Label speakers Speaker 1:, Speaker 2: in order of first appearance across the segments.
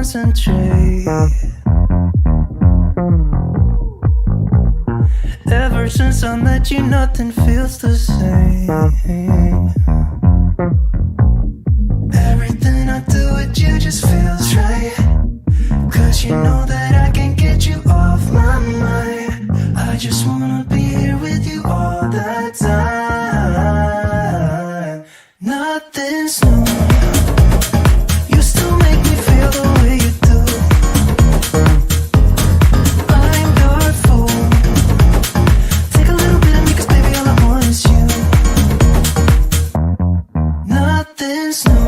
Speaker 1: concentrate. Ever since I met you, nothing feels the same. Everything I do with you just feels right. 'Cause you know that I can't get you off my mind. I just wanna be here with you all the time. Nothing's new. You still make me feel the way you do. I'm your fool. Take a little bit of me, 'cause baby all I want is you. Nothing's new.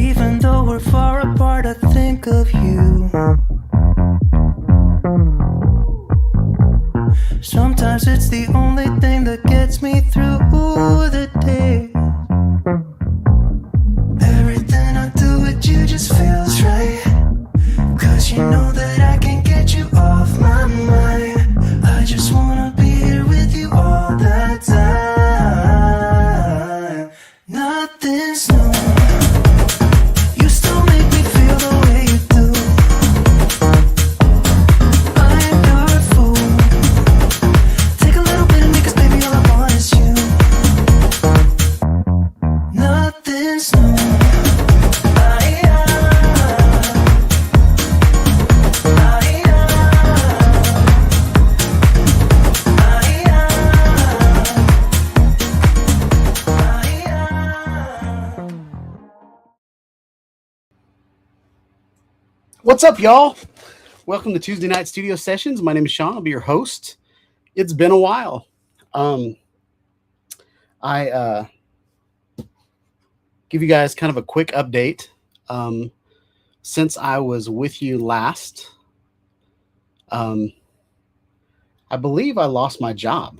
Speaker 1: Even though we're far apart, I think of you. Sometimes it's the only thing that gets me through the day. Everything I do with you just feels right. 'Cause you know that I can't get you off my mind. I just wanna be here with you all the time. Nothing's new. You still make me feel the way you do. I'm your fool. Take a little bit of me, 'cause baby all I want is you. Nothing's new.
Speaker 2: What's up, y'all? Welcome to Tuesday Night Studio Sessions. My name is Sean. I'll be your host. It's been a while. I give you guys kind of a quick update. Since I was with you last, I believe I lost my job.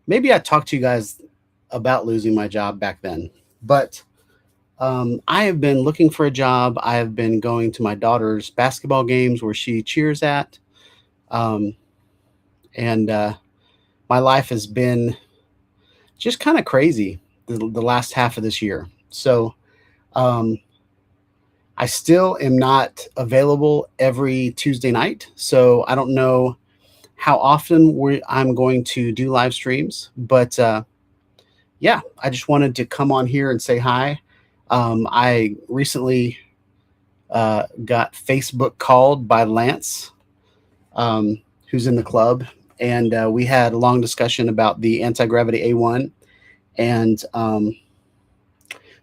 Speaker 2: Maybe I talked to you guys about losing my job back then. But I have been looking for a job. I have been going to my daughter's basketball games where she cheers at. Um, and My life has been just kind of crazy the last half of this year. So um, I still am not available every Tuesday night. So I don't know how often I'm going to do live streams. But yeah, I just wanted to come on here and say hi. I recently got Facebook called by Lance, who's in the club, and we had a long discussion about the Antigravity A1. And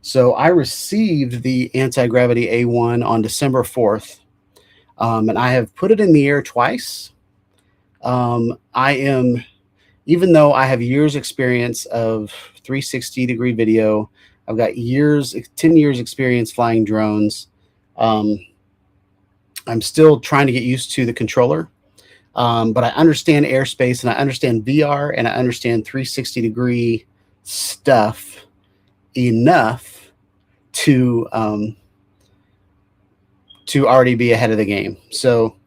Speaker 2: so I received the Antigravity A1 on December 4th, and I have put it in the air twice. I am, even though I have years experience of 360-degree video, I've got 10 years experience flying drones. I'm still trying to get used to the controller. But I understand airspace, and I understand VR, and I understand 360-degree stuff enough to already be ahead of the game. So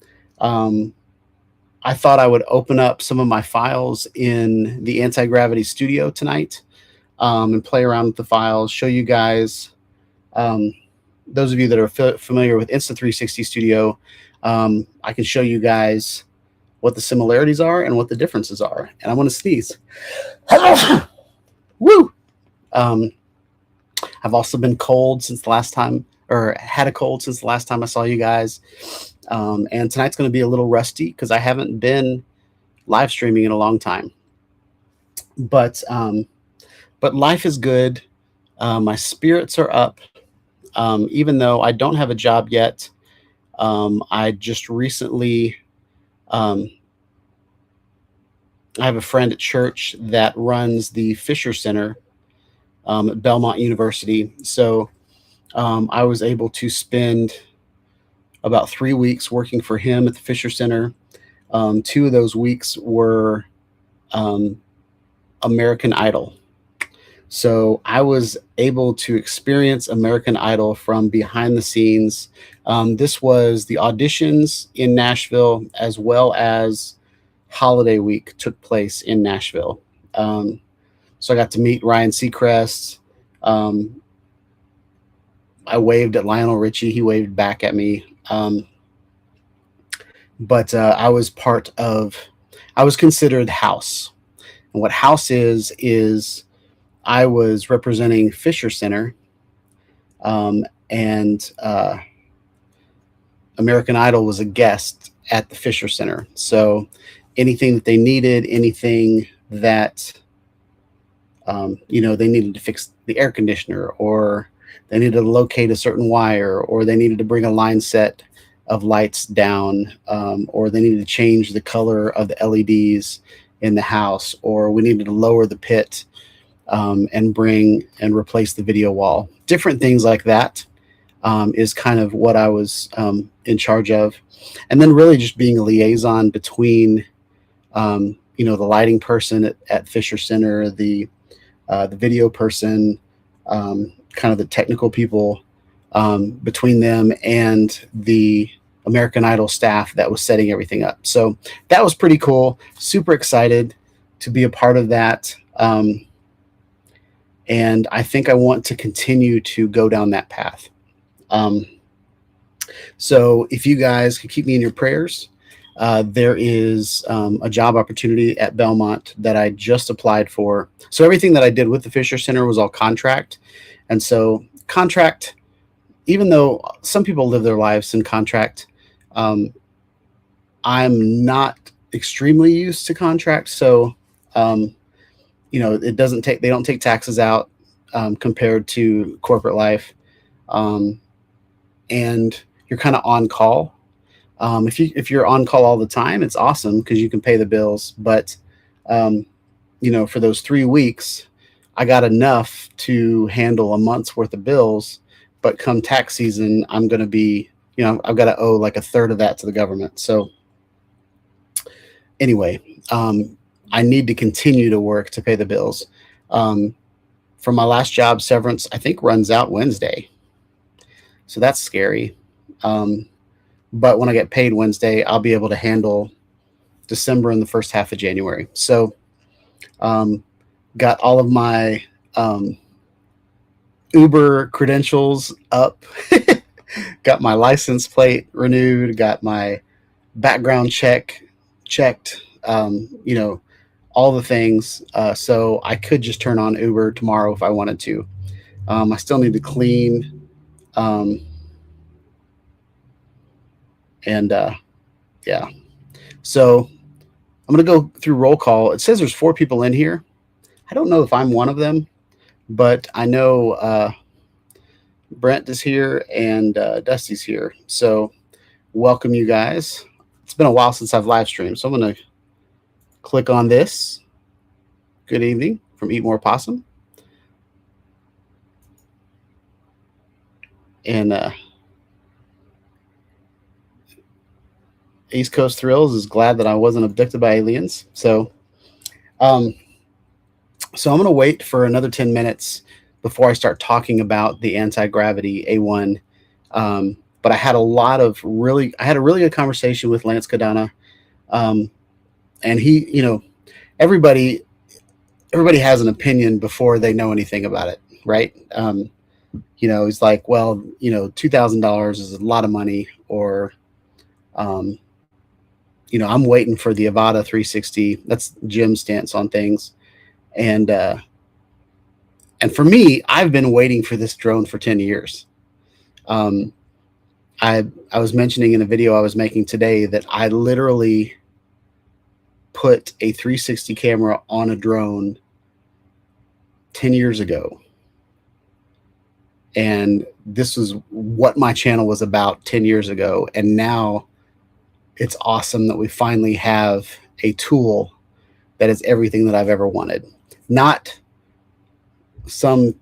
Speaker 2: I thought I would open up some of my files in the Anti-Gravity Studio tonight, and play around with the files, show you guys, those of you that are familiar with Insta360 Studio, I can show you guys what the similarities are and what the differences are. And I want to sneeze. Woo! I've also been cold since the last time, or had a cold since the last time I saw you guys. And tonight's going to be a little rusty because I haven't been live streaming in a long time. But life is good. My spirits are up. Even though I don't have a job yet, I just recently, I have a friend at church that runs the Fisher Center at Belmont University. So I was able to spend about 3 weeks working for him at the Fisher Center. 2 of those weeks were American Idol. So I was able to experience American Idol from behind the scenes. This was the auditions in Nashville, as well as Holiday Week took place in Nashville. So I got to meet Ryan Seacrest. I waved at Lionel Richie. He waved back at me. But I was considered House. And what House is I was representing Fisher Center, and American Idol was a guest at the Fisher Center. So anything that they needed, anything that they needed to fix the air conditioner, or they needed to locate a certain wire, or they needed to bring a line set of lights down, or they needed to change the color of the LEDs in the house, or we needed to lower the pit and bring and replace the video wall. Different things like that is kind of what I was in charge of. And then really just being a liaison between, the lighting person at Fisher Center, the video person, kind of the technical people, between them and the American Idol staff that was setting everything up. So that was pretty cool. Super excited to be a part of that. And I think I want to continue to go down that path. So if you guys could keep me in your prayers, there is a job opportunity at Belmont that I just applied for. So everything that I did with the Fisher Center was all contract. And so contract, even though some people live their lives in contract, I'm not extremely used to contract. So, they don't take taxes out compared to corporate life. And you're kind of on call. If you're on call all the time, it's awesome because you can pay the bills. But, for those 3 weeks, I got enough to handle a month's worth of bills. But come tax season, I'm going to be, I've got to owe like a third of that to the government. So anyway, I need to continue to work to pay the bills. from my last job, severance, I think, runs out Wednesday. So that's scary. But when I get paid Wednesday, I'll be able to handle December and the first half of January. So got all of my Uber credentials up, got my license plate renewed, got my background checked, you know, all the things. So I could just turn on Uber tomorrow if I wanted to. I still need to clean. Yeah. So I'm going to go through roll call. It says there's 4 people in here. I don't know if I'm one of them, but I know Brent is here and Dusty's here. So welcome, you guys. It's been a while since I've live streamed, so I'm going to click on this. Good evening from Eat More Possum. And East Coast Thrills is glad that I wasn't abducted by aliens. So I'm going to wait for another 10 minutes before I start talking about the Antigravity A1. But I had a really good conversation with Lance Cadana. And he, you know, everybody has an opinion before they know anything about it, right? You know, he's like, well, you know, $2,000 is a lot of money, or, you know, I'm waiting for the Avata 360. That's Jim's stance on things. And for me, I've been waiting for this drone for 10 years. I was mentioning in a video I was making today that I literally put a 360 camera on a drone 10 years ago. And this was what my channel was about 10 years ago. And now it's awesome that we finally have a tool that is everything that I've ever wanted. Not some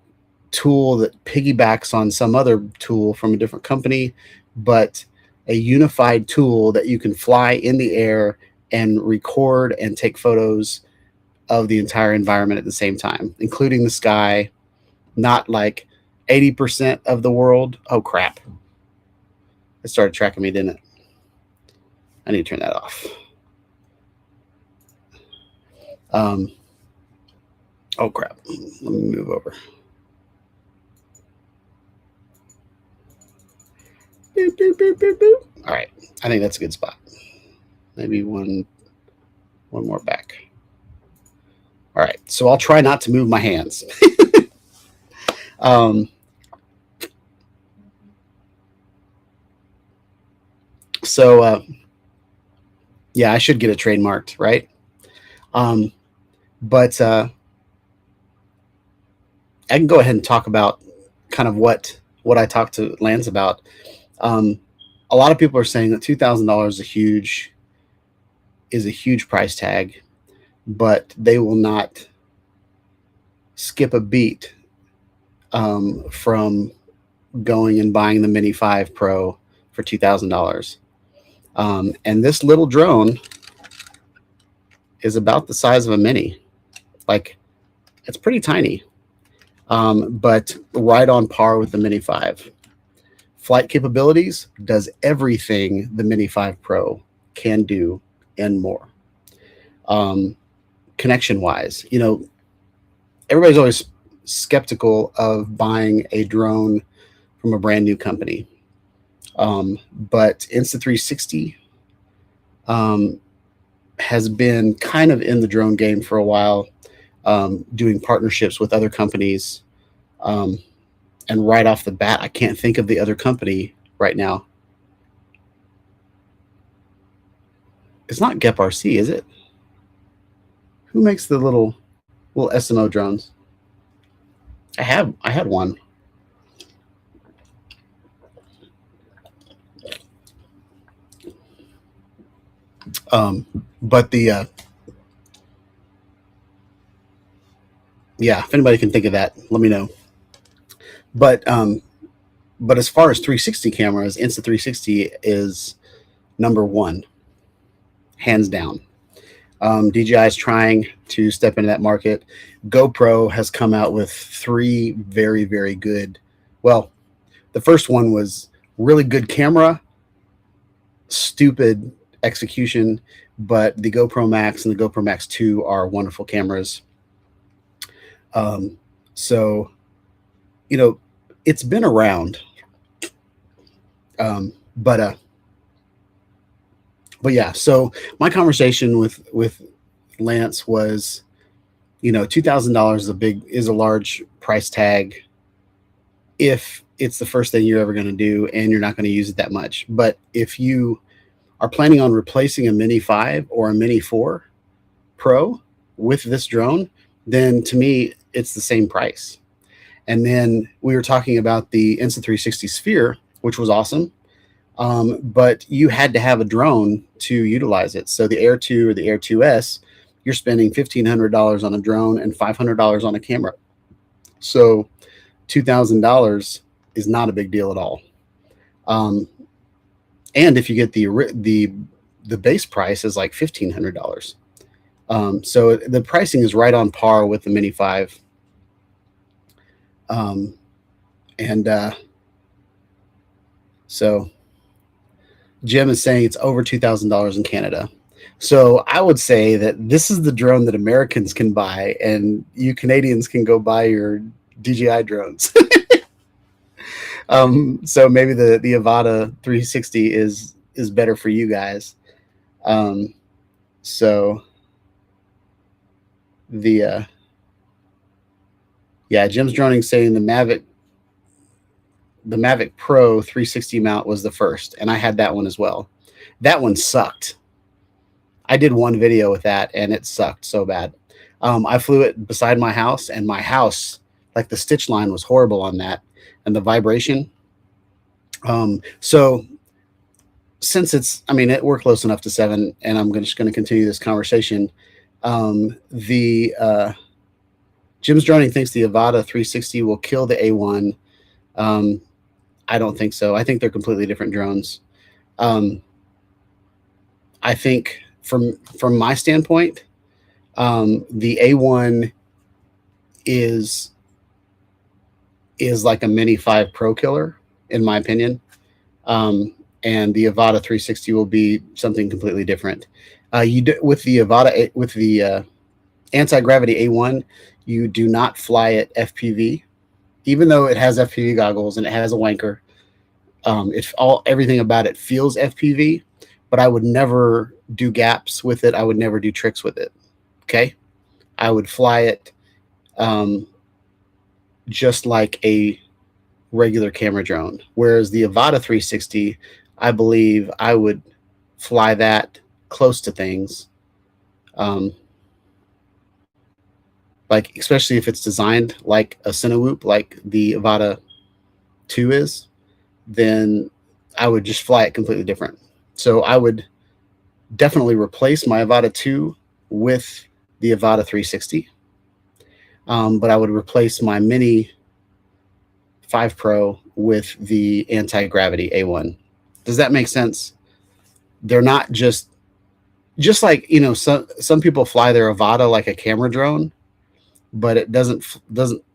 Speaker 2: tool that piggybacks on some other tool from a different company, but a unified tool that you can fly in the air and record and take photos of the entire environment at the same time, including the sky, not like 80% of the world. Oh, crap. It started tracking me, didn't it? I need to turn that off. Oh, crap. Let me move over. Boop, boop, boop, boop, boop. All right. I think that's a good spot. Maybe one more back. All right. So I'll try not to move my hands. Yeah, I should get it trademarked, right? But I can go ahead and talk about kind of what I talked to Lance about. A lot of people are saying that $2,000 is a huge price tag, but they will not skip a beat from going and buying the Mini 5 Pro for $2,000. And this little drone is about the size of a Mini. Like, it's pretty tiny, but right on par with the Mini 5. Flight capabilities, does everything the Mini 5 Pro can do and more. Connection-wise, you know, everybody's always skeptical of buying a drone from a brand new company. But Insta360 has been kind of in the drone game for a while, doing partnerships with other companies. And right off the bat, I can't think of the other company right now. It's not Gep RC, is it? Who makes the little SMO drones? I had one. But the yeah, if anybody can think of that, let me know. But as far as 360 cameras, Insta360 is number one, hands down. DJI is trying to step into that market. GoPro has come out with 3 very, very good. Well, the first one was really good camera, stupid execution, but the GoPro Max and the GoPro Max 2 are wonderful cameras. So, it's been around, um, but uh, but yeah. So my conversation with Lance was, $2,000 is a large price tag if it's the first thing you're ever going to do and you're not going to use it that much. But if you are planning on replacing a Mini 5 or a Mini 4 Pro with this drone, then to me, it's the same price. And then we were talking about the Insta360 Sphere, which was awesome. But you had to have a drone to utilize it. So the Air 2 or the Air 2S, you're spending $1,500 on a drone and $500 on a camera. So $2,000 is not a big deal at all. And if you get the base price is like $1,500. So the pricing is right on par with the Mini 5. So Jim is saying it's over $2,000 in Canada. So I would say that this is the drone that Americans can buy, and you Canadians can go buy your DJI drones. So maybe the Avata 360 is better for you guys. So the yeah, Jim's droning saying the Mavic Pro 360 mount was the first, and I had that one as well. That one sucked. I did one video with that, and it sucked so bad. I flew it beside my house, and my house, like the stitch line was horrible on that, and the vibration. So since we're close enough to 7, and I'm just going to continue this conversation. Jim's droning thinks the Avata 360 will kill the A1. I don't think so. I think they're completely different drones. I think from my standpoint, the A1 is like a Mini 5 Pro killer, in my opinion. And the Avata 360 will be something completely different. With the Avata, with the Antigravity A1, you do not fly it FPV, even though it has FPV goggles and it has a wanker. Everything about it feels FPV, but I would never do gaps with it. I would never do tricks with it. Okay, I would fly it just like a regular camera drone. Whereas the Avata 360, I believe I would fly that close to things. Like, especially if it's designed like a Cinewhoop, like the Avata 2 is, then I would just fly it completely different. So I would definitely replace my Avata 2 with the Avata 360. But I would replace my Mini 5 Pro with the Antigravity A1. Does that make sense? They're not just like, some people fly their Avata like a camera drone, but it doesn't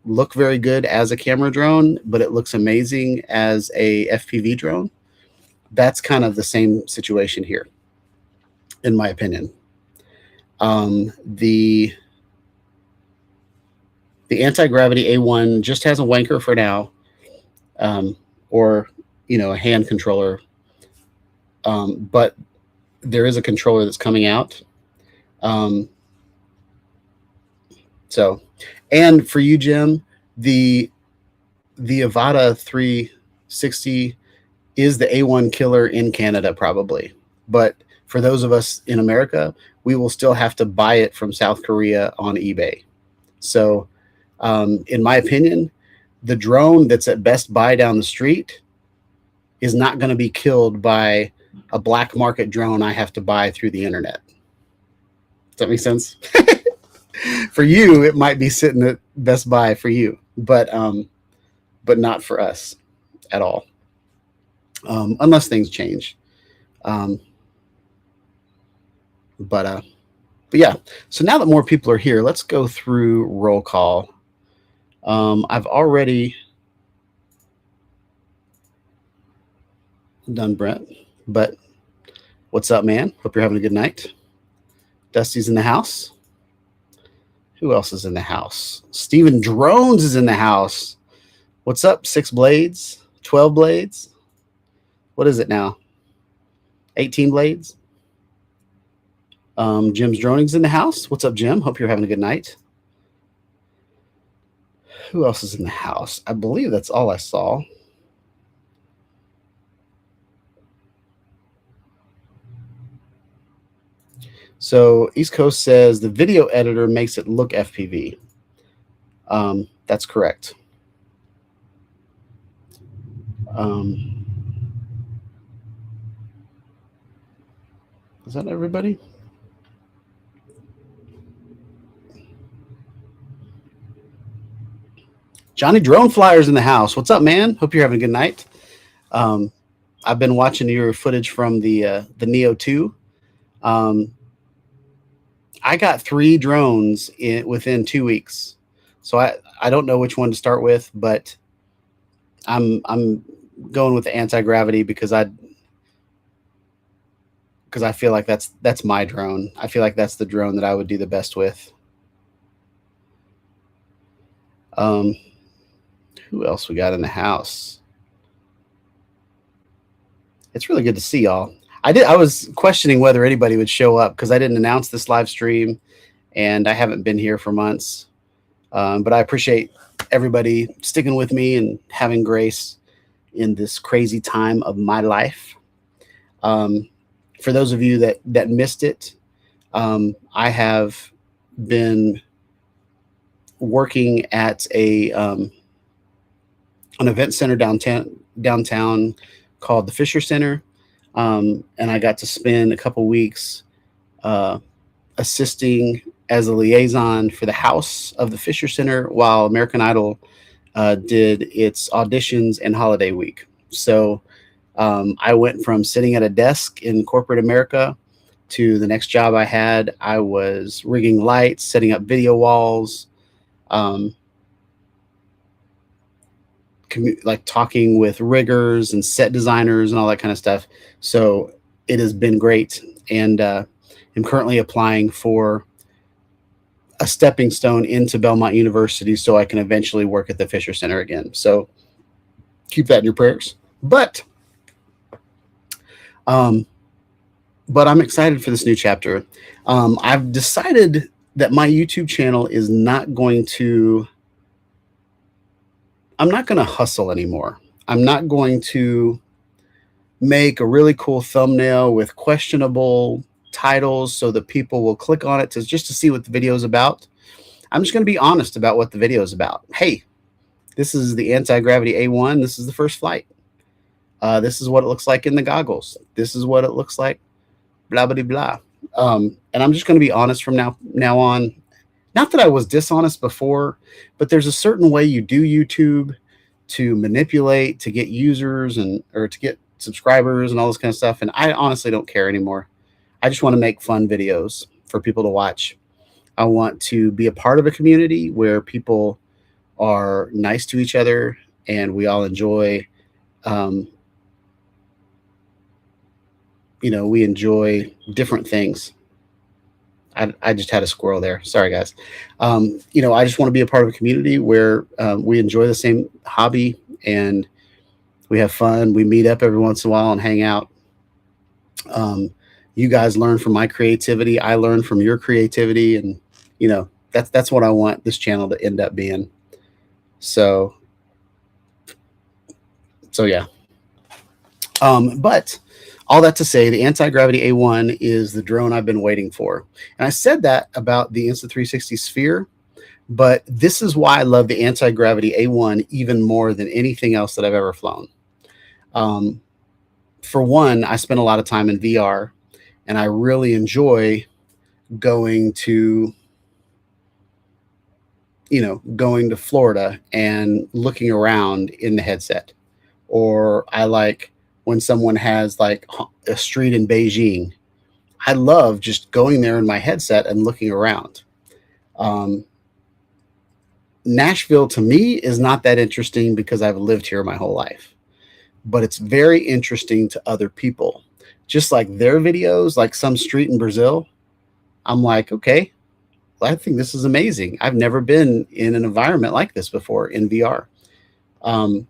Speaker 2: look very good as a camera drone, but it looks amazing as a FPV drone. That's kind of the same situation here, in my opinion. The Antigravity A1 just has a wanker for now, or a hand controller. But there is a controller that's coming out. So, and for you, Jim, the Avata 360 is the A1 killer in Canada, probably. But for those of us in America, we will still have to buy it from South Korea on eBay. So, in my opinion, the drone that's at Best Buy down the street is not going to be killed by a black market drone I have to buy through the internet. Does that make sense? For you, it might be sitting at Best Buy for you, but not for us at all, unless things change. But But yeah, so now that more people are here, let's go through roll call. I've already done Brett, but what's up, man? Hope you're having a good night. Dusty's in the house. Who else is in the house? Steven Drones is in the house. What's up? 6 blades, 12 blades. What is it now? 18 blades. Jim's Droning's in the house. What's up, Jim? Hope you're having a good night. Who else is in the house? I believe that's all I saw. So East Coast says the video editor makes it look FPV. That's correct. Is that everybody? Johnny Drone Flyer's in the house. What's up, man? Hope you're having a good night. I've been watching your footage from the Neo 2. I got 3 drones within 2 weeks, so I don't know which one to start with, but I'm going with the anti-gravity because I feel like that's my drone. I feel like that's the drone that I would do the best with. Who else we got in the house? It's really good to see y'all. I was questioning whether anybody would show up because I didn't announce this live stream, and I haven't been here for months. But I appreciate everybody sticking with me and having grace in this crazy time of my life. For those of you that missed it, I have been working at an event center downtown called the Fisher Center. And I got to spend a couple weeks assisting as a liaison for the house of the Fisher Center while American Idol did its auditions and holiday week. So I went from sitting at a desk in corporate America to the next job I had. I was rigging lights, setting up video walls, like talking with riggers and set designers and all that kind of stuff. So it has been great. And I'm currently applying for a stepping stone into Belmont University so I can eventually work at the Fisher Center again. So keep that in your prayers. But I'm excited for this new chapter. I've decided that my YouTube channel is not going to, I'm not going to hustle anymore. I'm not going to make a really cool thumbnail with questionable titles so that people will click on it just to see what the video is about. I'm just going to be honest about what the video is about. Hey, this is the Antigravity A1. This is the first flight. This is what it looks like in the goggles. This is what it looks like, blah, blah, blah. And I'm just going to be honest from now on. Not that I was dishonest before, but there's a certain way you do YouTube to manipulate, to get users or to get subscribers and all this kind of stuff. And I honestly don't care anymore. I just want to make fun videos for people to watch. I want to be a part of a community where people are nice to each other and we all enjoy, we enjoy different things. I just had a squirrel there. Sorry, guys. I just want to be a part of a community where we enjoy the same hobby and we have fun. We meet up every once in a while and hang out. You guys learn from my creativity. I learn from your creativity. And, that's what I want this channel to end up being. So yeah. But all that to say, the Antigravity A1 is the drone I've been waiting for. And I said that about the Insta360 Sphere, but this is why I love the Antigravity A1 even more than anything else that I've ever flown. For one, I spend a lot of time in VR, and I really enjoy going to Florida and looking around in the headset. Or I like when someone has like a street in Beijing I love just going there in my headset and looking around. Um, Nashville to me is not that interesting because I've lived here my whole life, but it's very interesting to other people. Just like their videos, like some street in Brazil, I'm like, okay, well, I think this is amazing. I've never been in an environment like this before in VR. Um,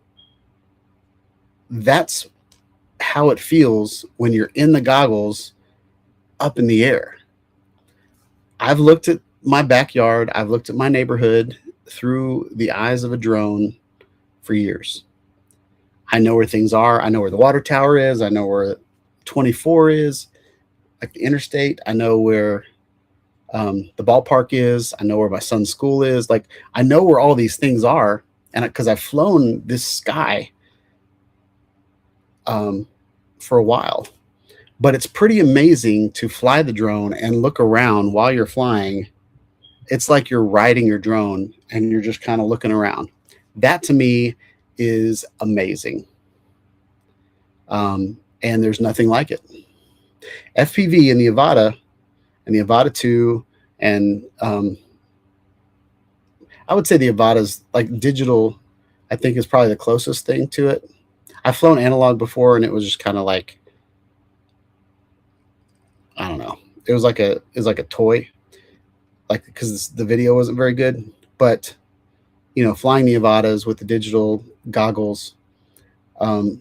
Speaker 2: that's how it feels when you're in the goggles up in the air. I've looked at my backyard, I've looked at my neighborhood through the eyes of a drone for years. I know where things are. I know where the water tower is. I know where 24 is, like the interstate. I know where the ballpark is. I know where my son's school is. Like, I know where all these things are. And because I've flown this sky for a while. But it's pretty amazing to fly the drone and look around while you're flying. It's like you're riding your drone and you're just kind of looking around. That to me is amazing. And there's nothing like it. FPV and the Avata 2, and I would say the Avata's like digital, I think is probably the closest thing to it. I've flown analog before and it was just kind of like, I don't know. It was like a toy, like because the video wasn't very good. But flying the Avatas with the digital goggles, to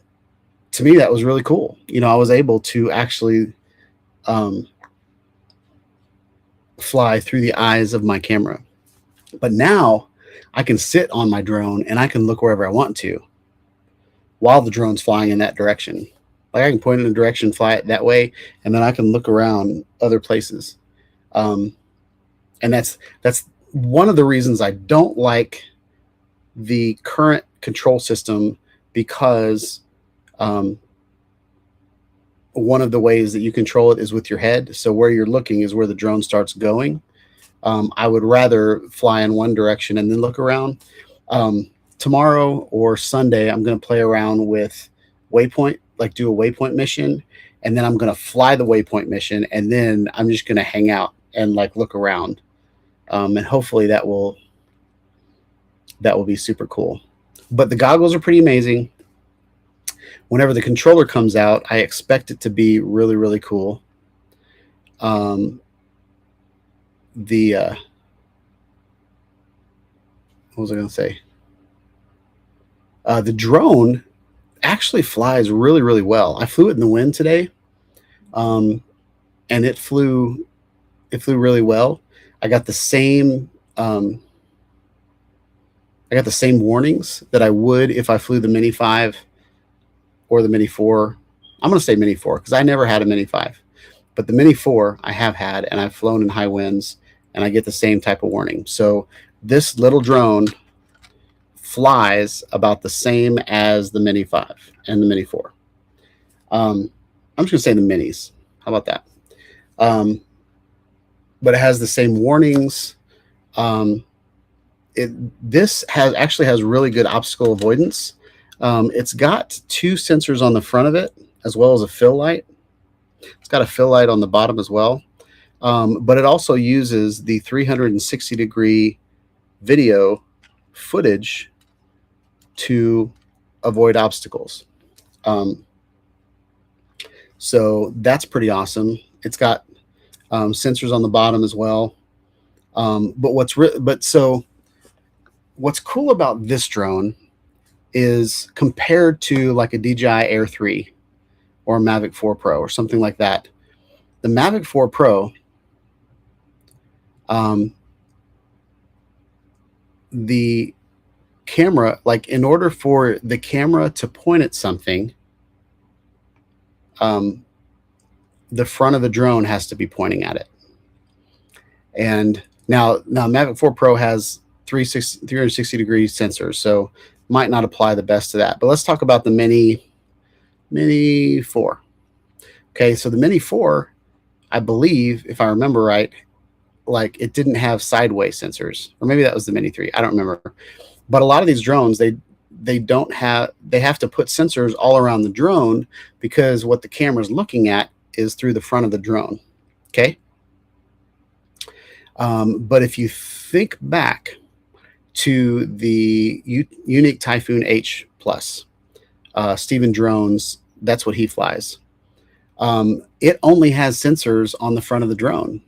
Speaker 2: me that was really cool. I was able to actually fly through the eyes of my camera. But now I can sit on my drone and I can look wherever I want to while the drone's flying in that direction. Like I can point in a direction, fly it that way, and then I can look around other places. And that's one of the reasons I don't like the current control system, because one of the ways that you control it is with your head. So where you're looking is where the drone starts going. I would rather fly in one direction and then look around. Tomorrow or Sunday, I'm going to play around with waypoint, like do a waypoint mission, and then I'm going to fly the waypoint mission, and then I'm just going to hang out and like look around, and hopefully that will be super cool. But the goggles are pretty amazing. Whenever the controller comes out, I expect it to be really, really cool. What was I going to say? The drone actually flies really, really well. I flew it in the wind today, and it flew really well. I got the same warnings that I would if I flew the Mini 5 or the Mini 4. I'm going to say Mini 4 because I never had a Mini 5, but the Mini 4 I have had, and I've flown in high winds, and I get the same type of warning. So this little drone flies about the same as the Mini 5 and the Mini 4. I'm just going to say the Minis. How about that? But it has the same warnings. This actually has really good obstacle avoidance. It's got 2 sensors on the front of it, as well as a fill light. It's got a fill light on the bottom as well. But it also uses the 360-degree video footage to avoid obstacles. So that's pretty awesome. It's got sensors on the bottom as well. But what's cool about this drone is, compared to like a DJI Air 3 or a Mavic 4 Pro or something like that, the Mavic 4 Pro, the camera, like in order for the camera to point at something, the front of the drone has to be pointing at it. And now Mavic 4 Pro has 360-degree sensors, so might not apply the best to that. But let's talk about the Mini 4. Okay, so the Mini 4, I believe, if I remember right, like it didn't have sideways sensors, or maybe that was the Mini 3. I don't remember. But a lot of these drones, they have to put sensors all around the drone, because what the camera's looking at is through the front of the drone. Okay. But if you think back to the Unique Typhoon H Plus, Stephen Drones, that's what he flies. It only has sensors on the front of the drone.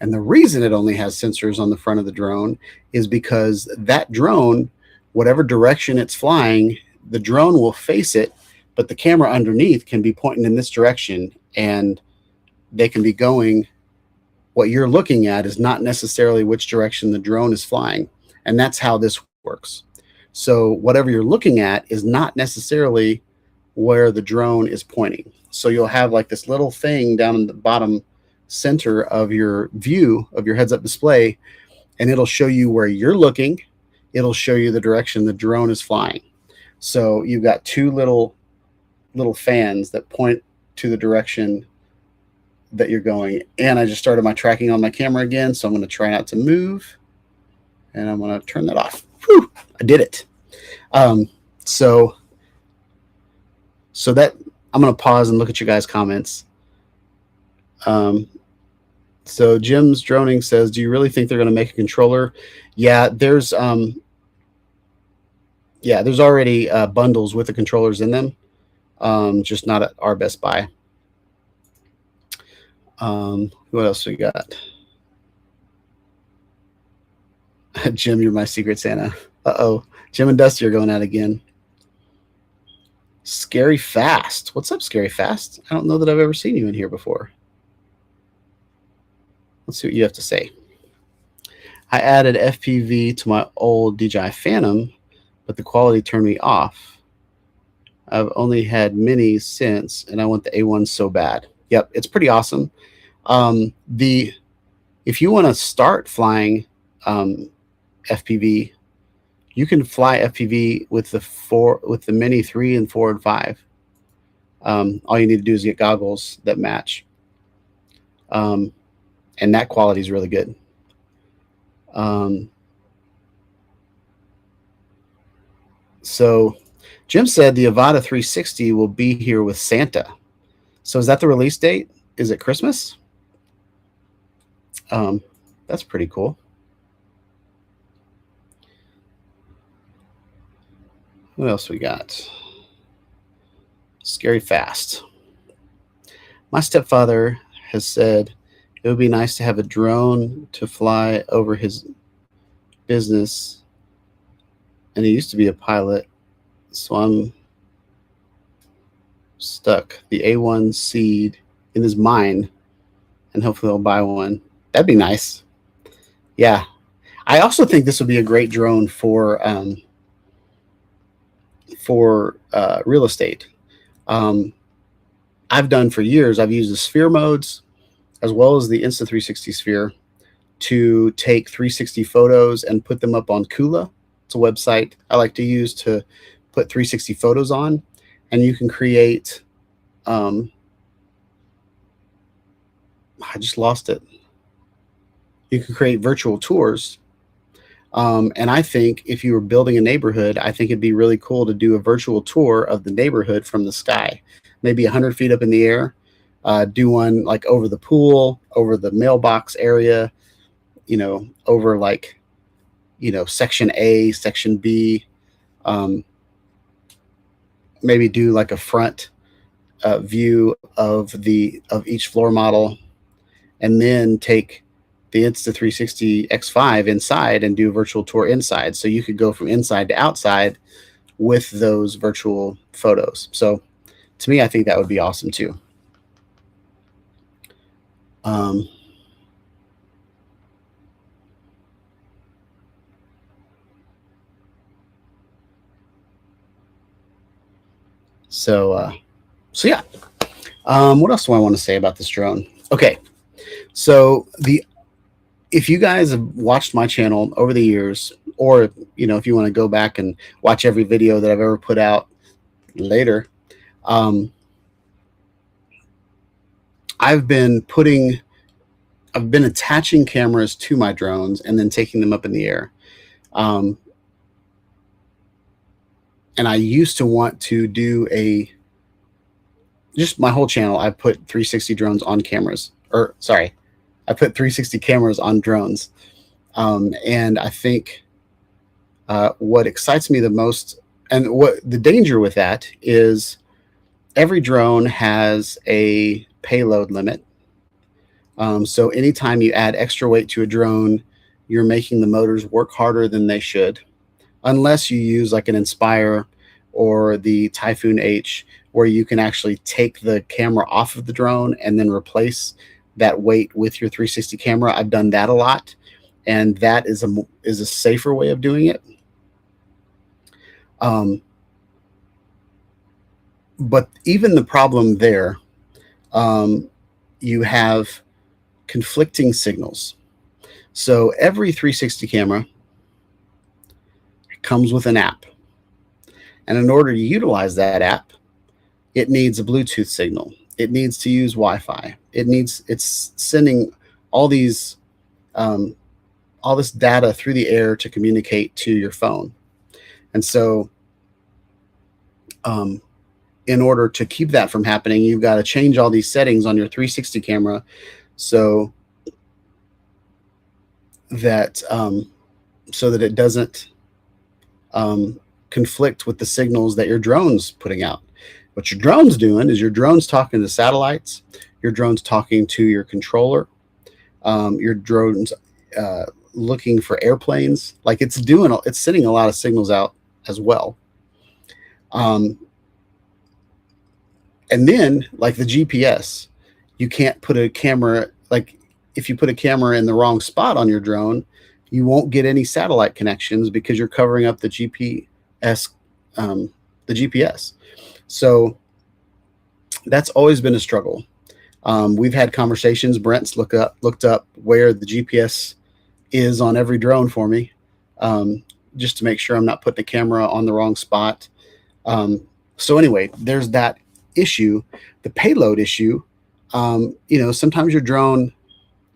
Speaker 2: And the reason it only has sensors on the front of the drone is because that drone, whatever direction it's flying, the drone will face it, but the camera underneath can be pointing in this direction, and they can be going. What you're looking at is not necessarily which direction the drone is flying. And that's how this works. So whatever you're looking at is not necessarily where the drone is pointing. So you'll have like this little thing down in the bottom center of your view of your heads-up display, and it'll show you where you're looking. It'll show you the direction the drone is flying. So you've got two little fans that point to the direction that you're going. And I just started my tracking on my camera again, so I'm going to try not to move, and I'm going to turn that off. Whew, I did it. So that I'm going to pause and look at you guys' comments. So Jim's Droning says, do you really think they're going to make a controller? Yeah, there's already bundles with the controllers in them, just not at our Best Buy. What else we got? Jim, you're my secret Santa. Uh-oh. Jim and Dusty are going out again. Scary Fast. What's up, Scary Fast? I don't know that I've ever seen you in here before. Let's see what you have to say. I added FPV to my old DJI Phantom, but the quality turned me off. I've only had minis since, and I want the A1 so bad. Yep, it's pretty awesome. If you want to start flying FPV, you can fly FPV with the Mini 3 and 4 and 5. All you need to do is get goggles that match, and that quality is really good. So Jim said the Avata 360 will be here with Santa. So is that the release date? Is it Christmas? That's pretty cool. What else we got? Scary Fast. My stepfather has said it would be nice to have a drone to fly over his business, and he used to be a pilot, so I'm stuck. The A1 seed in his mind, and hopefully he'll buy one. That'd be nice. Yeah. I also think this would be a great drone for real estate. I've done for years, I've used the sphere modes as well as the Insta360 sphere to take 360 photos and put them up on Kula. It's a website I like to use to put 360 photos on, and you can create, I just lost it. You can create virtual tours. And I think if you were building a neighborhood, I think it'd be really cool to do a virtual tour of the neighborhood from the sky, maybe 100 feet up in the air. Do one like over the pool, over the mailbox area, over like, section A, section B. Maybe do like a front view of each floor model, and then take the Insta360 X5 inside and do a virtual tour inside. So you could go from inside to outside with those virtual photos. So to me, I think that would be awesome too. So yeah. What else do I want to say about this drone? Okay. So if you guys have watched my channel over the years, or if you want to go back and watch every video that I've ever put out later, I've been attaching cameras to my drones and then taking them up in the air. And I used to want to do just my whole channel. I put 360 drones on cameras, or sorry, I put 360 cameras on drones. And I think what excites me the most, and what the danger with that is, every drone has a payload limit. So anytime you add extra weight to a drone, you're making the motors work harder than they should, unless you use like an Inspire or the Typhoon H, where you can actually take the camera off of the drone and then replace that weight with your 360 camera. I've done that a lot, and that is a safer way of doing it. But even the problem there, you have conflicting signals. So every 360 camera comes with an app. And in order to utilize that app, it needs a Bluetooth signal. It needs to use Wi-Fi. It's sending all this data through the air to communicate to your phone. And so, in order to keep that from happening, you've got to change all these settings on your 360 camera so that it doesn't conflict with the signals that your drone's putting out. What your drone's doing is your drone's talking to satellites, your drone's talking to your controller, your drone's looking for airplanes. Like it's sending a lot of signals out as well. And then, like the GPS, you can't put a camera, like if you put a camera in the wrong spot on your drone, you won't get any satellite connections because you're covering up the GPS. So that's always been a struggle. We've had conversations. Brent's looked up where the GPS is on every drone for me, just to make sure I'm not putting the camera on the wrong spot. So anyway, there's that issue. The payload issue, sometimes your drone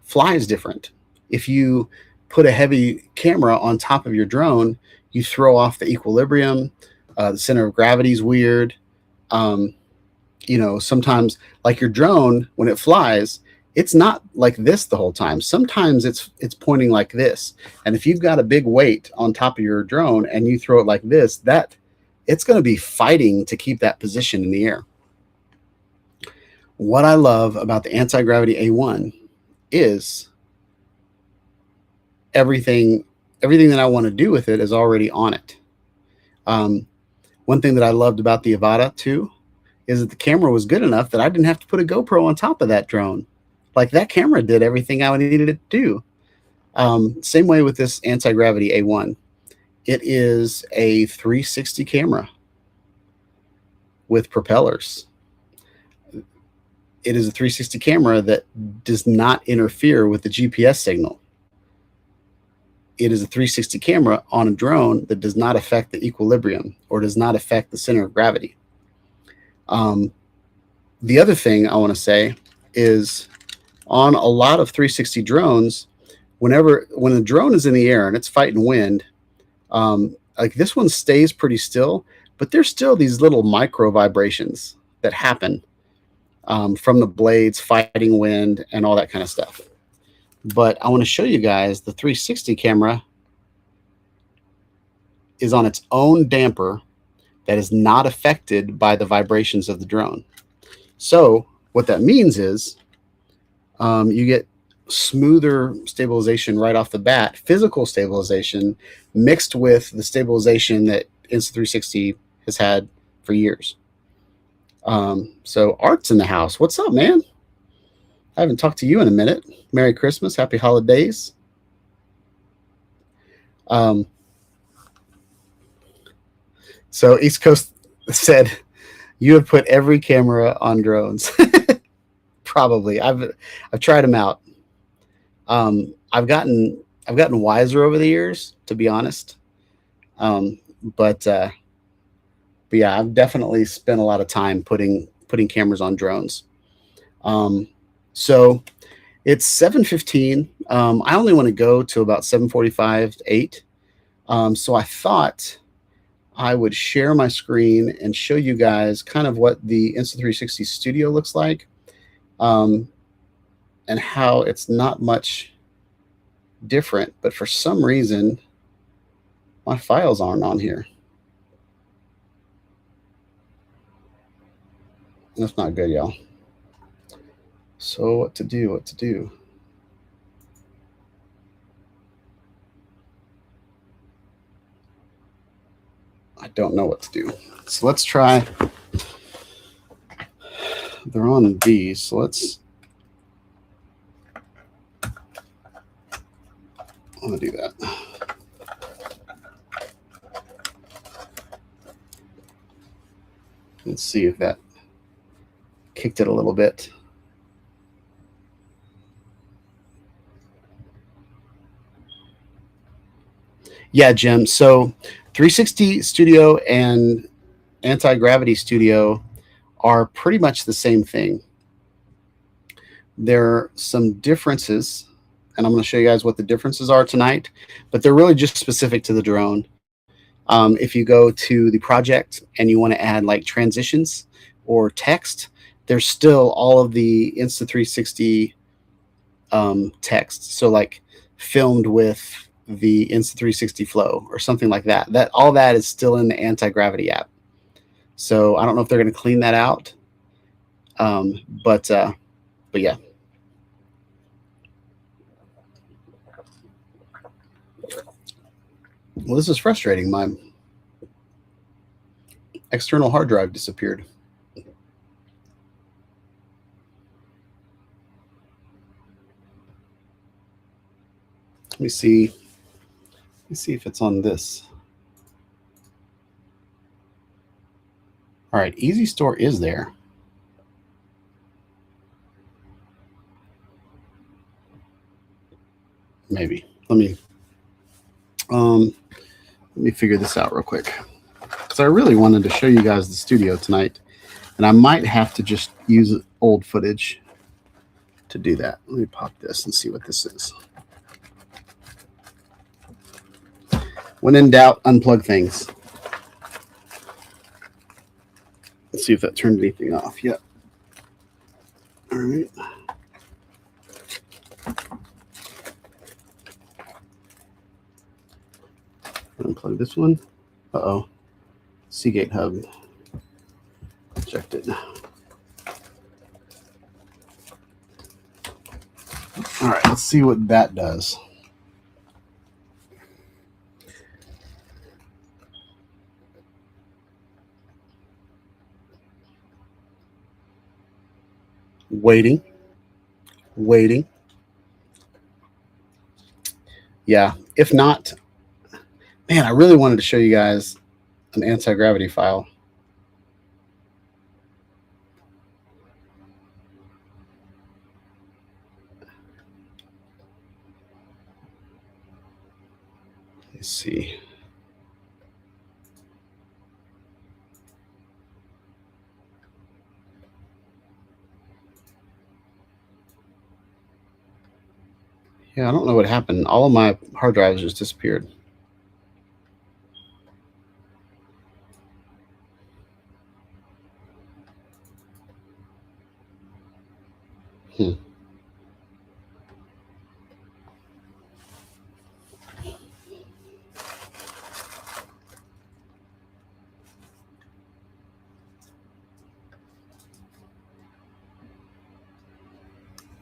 Speaker 2: flies different. If you put a heavy camera on top of your drone, you throw off the equilibrium. The center of gravity is weird. Sometimes, like your drone, when it flies, it's not like this the whole time. Sometimes it's pointing like this. And if you've got a big weight on top of your drone and you throw it like this, it's going to be fighting to keep that position in the air. What I love about the Antigravity A1 is everything that I want to do with it is already on it. One thing that I loved about the Avata too is that the camera was good enough that I didn't have to put a GoPro on top of that drone. Like that camera did everything I needed it to do. Same way with this Antigravity A1. It is a 360 camera with propellers. It is a 360 camera that does not interfere with the GPS signal. It is a 360 camera on a drone that does not affect the equilibrium or does not affect the center of gravity. The other thing I want to say is, on a lot of 360 drones, when a drone is in the air and it's fighting wind, like this one stays pretty still, but there's still these little micro vibrations that happen from the blades fighting wind and all that kind of stuff. But I want to show you guys the 360 camera is on its own damper that is not affected by the vibrations of the drone. So what that means is you get smoother stabilization right off the bat, physical stabilization mixed with the stabilization that Insta360 has had for years. So Art's in the house. What's up, man? I haven't talked to you in a minute. Merry Christmas. Happy holidays. So East Coast said, you have put every camera on drones. Probably. I've tried them out. I've gotten wiser over the years, to be honest. But yeah, I've definitely spent a lot of time putting cameras on drones. So it's 7:15. I only want to go to about 7:45 to 8. So I thought I would share my screen and show you guys kind of what the Insta360 Studio looks like. And and how it's not much different, but for some reason, my files aren't on here. That's not good, y'all. So what to do, what to do? I don't know what to do. So let's try. They're on these, so let's. I'm gonna do that. Let's see if that kicked it a little bit. Yeah, Jim. So 360 Studio and Antigravity Studio are pretty much the same thing. There are some differences, and I'm going to show you guys what the differences are tonight, but they're really just specific to the drone. If you go to the project and you want to add like transitions or text, there's still all of the Insta360 text. So like filmed with the Insta360 flow or something like that. That all that is still in the Antigravity app. So I don't know if they're going to clean that out, but yeah. Well, this is frustrating. My external hard drive disappeared. Let me see. Let me see if it's on this. All right, Easy Store is there. Maybe. Let me figure this out real quick, because I really wanted to show you guys the studio tonight, and I might have to just use old footage to do that. Let me pop this and see what this is. When in doubt, unplug things. Let's see if that turned anything off. Yep. All right. Unplug this one. Uh-oh. Seagate hub. Checked it. All right, let's see what that does. Waiting. Yeah, if not, man, I really wanted to show you guys an anti-gravity file. Let's see. Yeah, I don't know what happened. All of my hard drives just disappeared.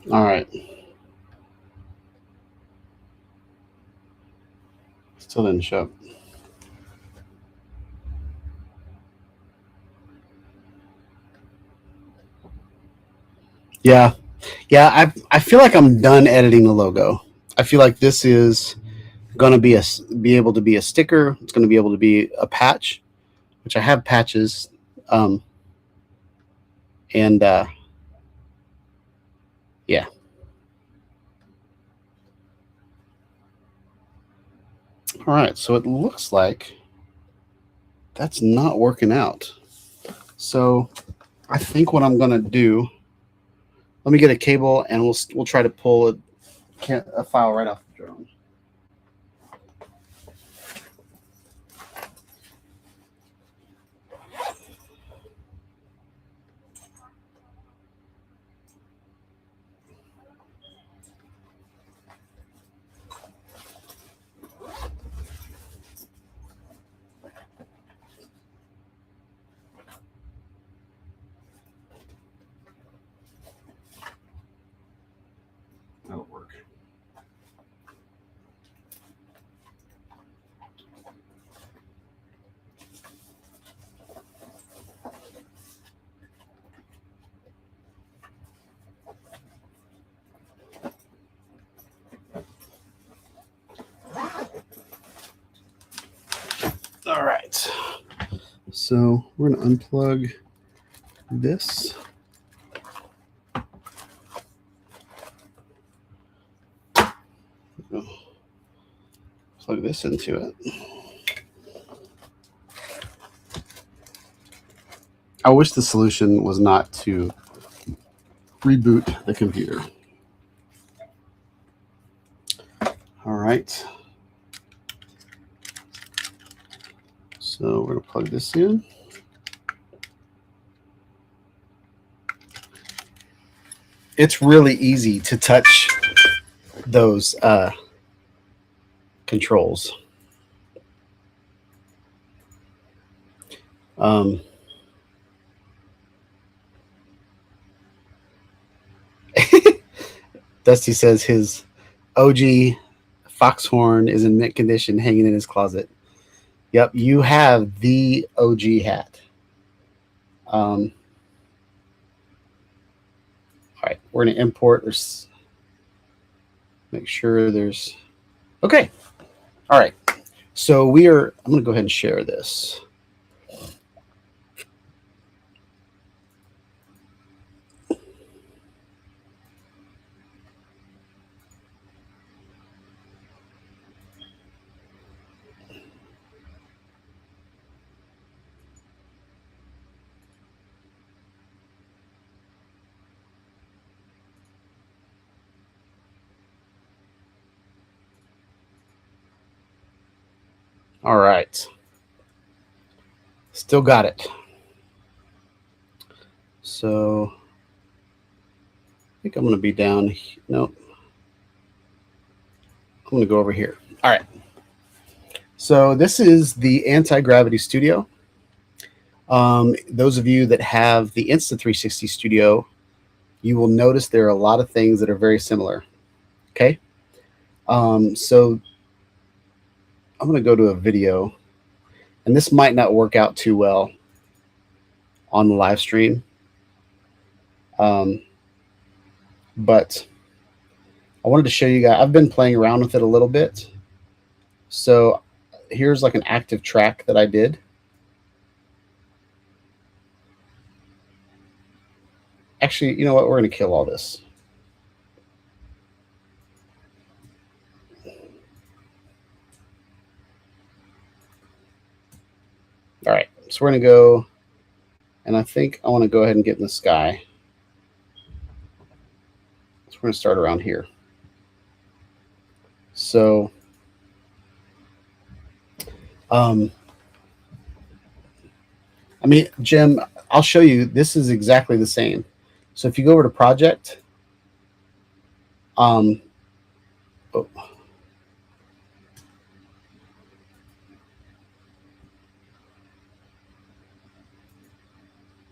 Speaker 2: All right. Still didn't show up. Yeah. I feel like I'm done editing the logo. I feel like this is going to be able to be a sticker. It's going to be able to be a patch, which I have patches. And yeah. All right. So it looks like that's not working out. So I think what I'm going to do, let me get a cable and we'll try to pull a file right off the drone. right. So we're going to unplug this. Plug this into it. I wish the solution was not to reboot the computer. All right. So we're going to plug this in. It's really easy to touch those controls. Dusty says his OG Foxhorn is in mint condition, hanging in his closet. Yep, you have the OG hat. All right, we're going to import or make sure there's... Okay. All right. So I'm going to go ahead and share this. All right. Still got it. So I think I'm going to be down. Nope. I'm going to go over here. All right. So this is the Antigravity Studio. Those of you that have the Insta360 Studio, you will notice there are a lot of things that are very similar. Okay. So I'm going to go to a video, and this might not work out too well on the live stream. But I wanted to show you guys, I've been playing around with it a little bit. So here's like an active track that I did. Actually, you know what? We're going to kill all this. All right. So we're going to go, and I think I want to go ahead and get in the sky. So we're going to start around here. So, I mean, Jim, I'll show you. This is exactly the same. So if you go over to project, oh.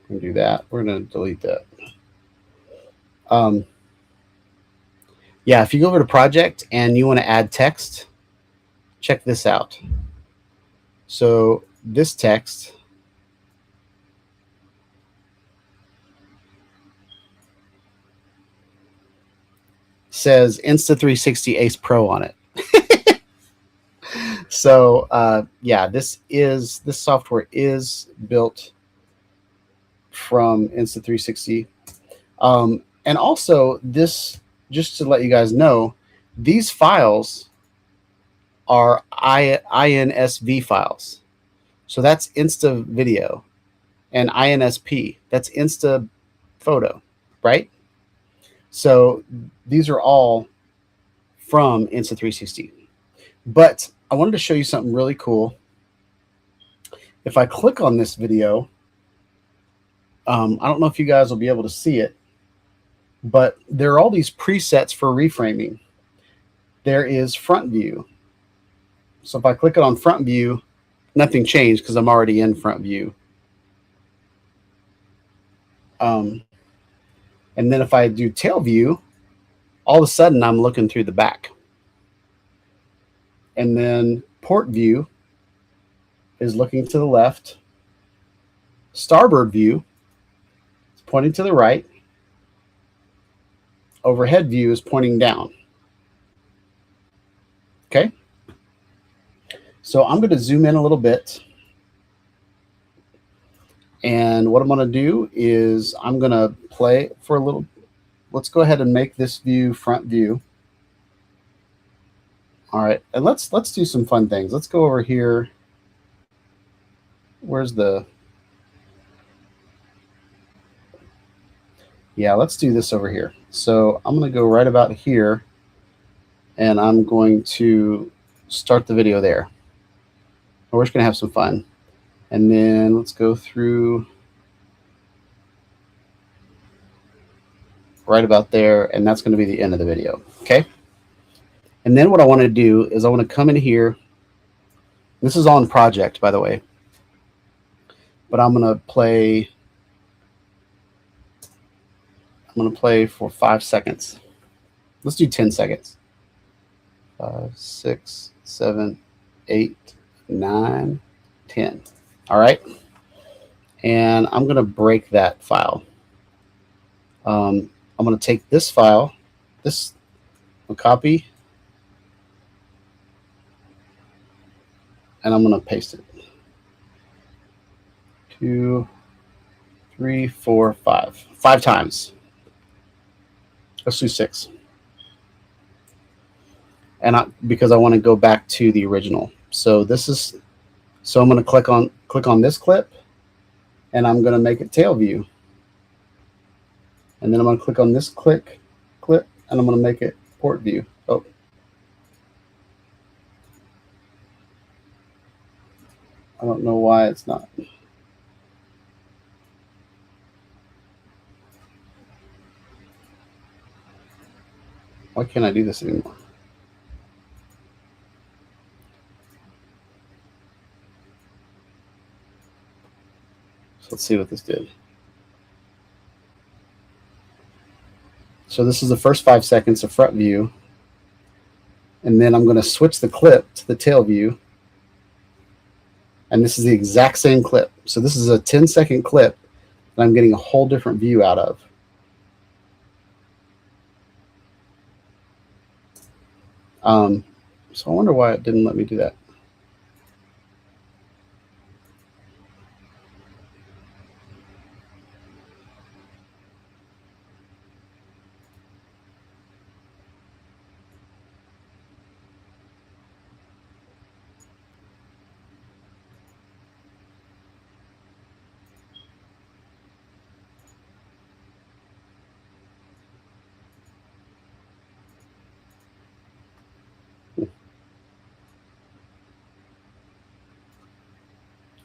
Speaker 2: We're going to do that. We're going to delete that. Yeah, if you go over to project and you want to add text, check this out. So this text says Insta360 Ace Pro on it. So yeah, this software is built from Insta360. And also this, just to let you guys know, these files are INSV files. So that's Insta Video, and INSP, that's Insta Photo, right? So these are all from Insta360. But I wanted to show you something really cool. If I click on this video, I don't know if you guys will be able to see it, but there are all these presets for reframing. There is front view. So if I click it on front view, nothing changed because I'm already in front view. And then if I do tail view, all of a sudden I'm looking through the back. And then port view is looking to the left. Starboard view is pointing to the right. Overhead view is pointing down. Okay. So I'm going to zoom in a little bit. And what I'm going to do is I'm going to play for a little. Let's go ahead and make this view front view. All right, and let's do some fun things. Let's go over here. Where's the? Yeah, let's do this over here. So I'm going to go right about here, and I'm going to start the video there. We're just going to have some fun. And then let's go through right about there, and that's going to be the end of the video. Okay. And then what I want to do is I want to come in here. This is on project, by the way, but I'm going to play for 5 seconds. Let's do 10 seconds. 5, 6, 7, 8, 9, 10. All right. And I'm going to break that file. I'm going to take this file, a copy, and I'm going to paste it. 2, 3, 4, 5. 5 times. Let's do 6. And because I want to go back to the original. So I'm going to click on this clip, and I'm going to make it tail view. And then I'm going to click on this clip, and I'm going to make it port view. Oh. I don't know why it's not. Why can't I do this anymore? So let's see what this did. So this is the first 5 seconds of front view. And then I'm going to switch the clip to the tail view. And this is the exact same clip. So this is a 10-second clip that I'm getting a whole different view out of. So I wonder why it didn't let me do that.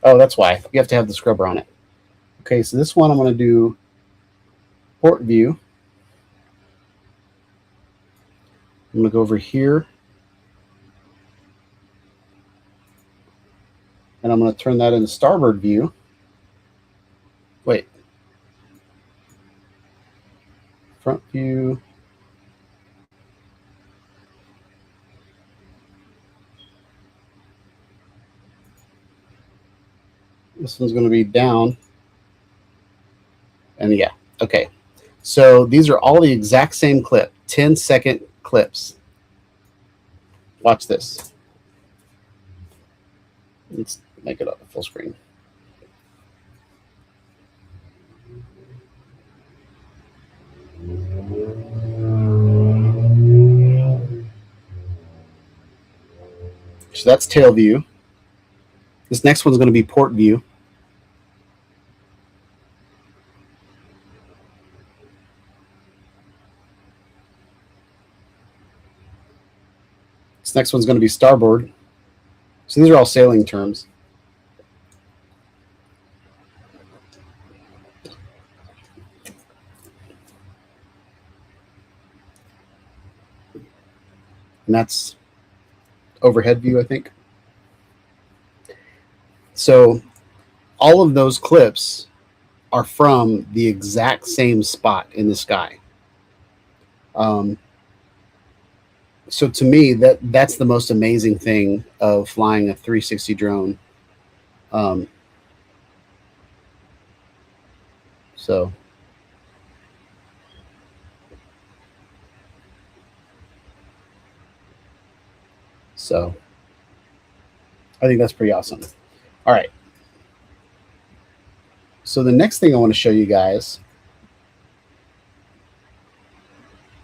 Speaker 2: Oh, that's why. You have to have the scrubber on it. Okay, so this one I'm going to do port view. I'm going to go over here. And I'm going to turn that into starboard view. Wait. Front view. This one's going to be down. And yeah, okay. So these are all the exact same clip, 10-second clips. Watch this. Let's make it up full screen. So that's tail view. This next one's going to be port view. This next one's going to be starboard. So these are all sailing terms. And that's overhead view, I think. So all of those clips are from the exact same spot in the sky. So to me, that's the most amazing thing of flying a 360 drone. So I think that's pretty awesome. All right. So the next thing I want to show you guys,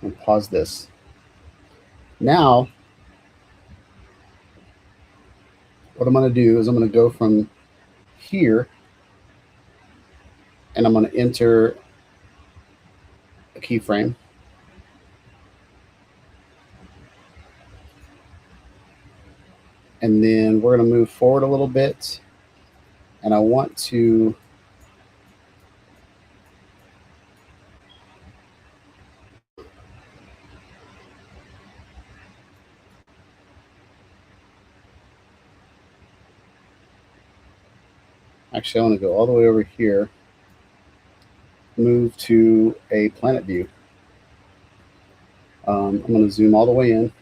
Speaker 2: I'm gonna pause this. Now, what I'm going to do is I'm going to go from here and I'm going to enter a keyframe. And then we're going to move forward a little bit. And I want to actually, I want to go all the way over here, move to a planet view. I'm going to zoom all the way in.